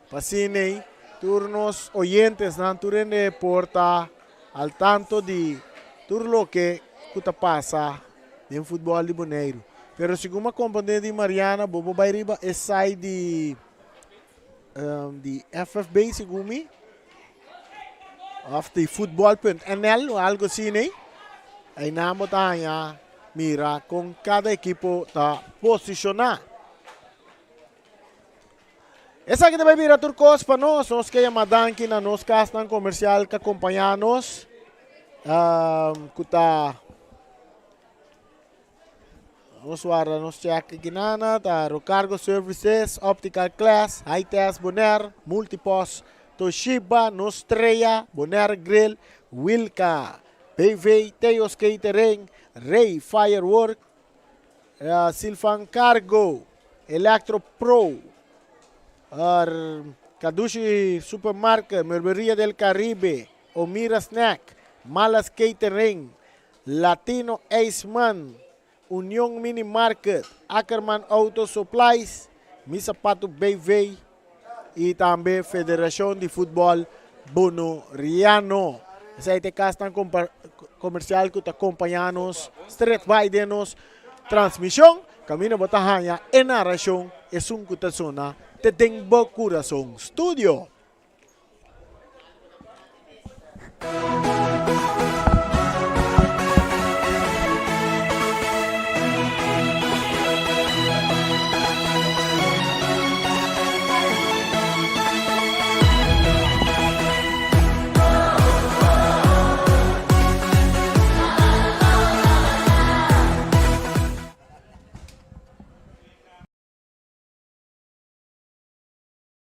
Pasine turnos oyentes nan turene Porta al tanto de tudo lo que passa no futebol liboneiro. Pero siguro componente de Mariana, bobo vai riba é sai de FFB sigumi. Of the football.nl o algo assim, né? Ay namo tayo mira kung cada equipo ta posicionar. Essa aqui também mira turcos para nós que madan que na nos castan comercial que acompanhanos. Kuta nos wara nos check ginana ta Cargo Services, Optical Class, High-Test Bonaire, Multipos, Toshiba, Nostrea, Bonaire Grill, Wilka, PV, Teos Catering, Ray Firework, Silfan Cargo, Electro Pro, Kadushi Supermarket, Melvería del Caribe, Omira Snack, Malas Catering, Latino Aceman, Union Mini Market, Ackerman Auto Supplies, Misapato BV e também Federação de Futebol Bono Riano. Essa é a castan comercial que está acompanhando Street Biden transmissão. Camino Botahanya e narração e sungkutasuna te Dengbo Corazon Studio.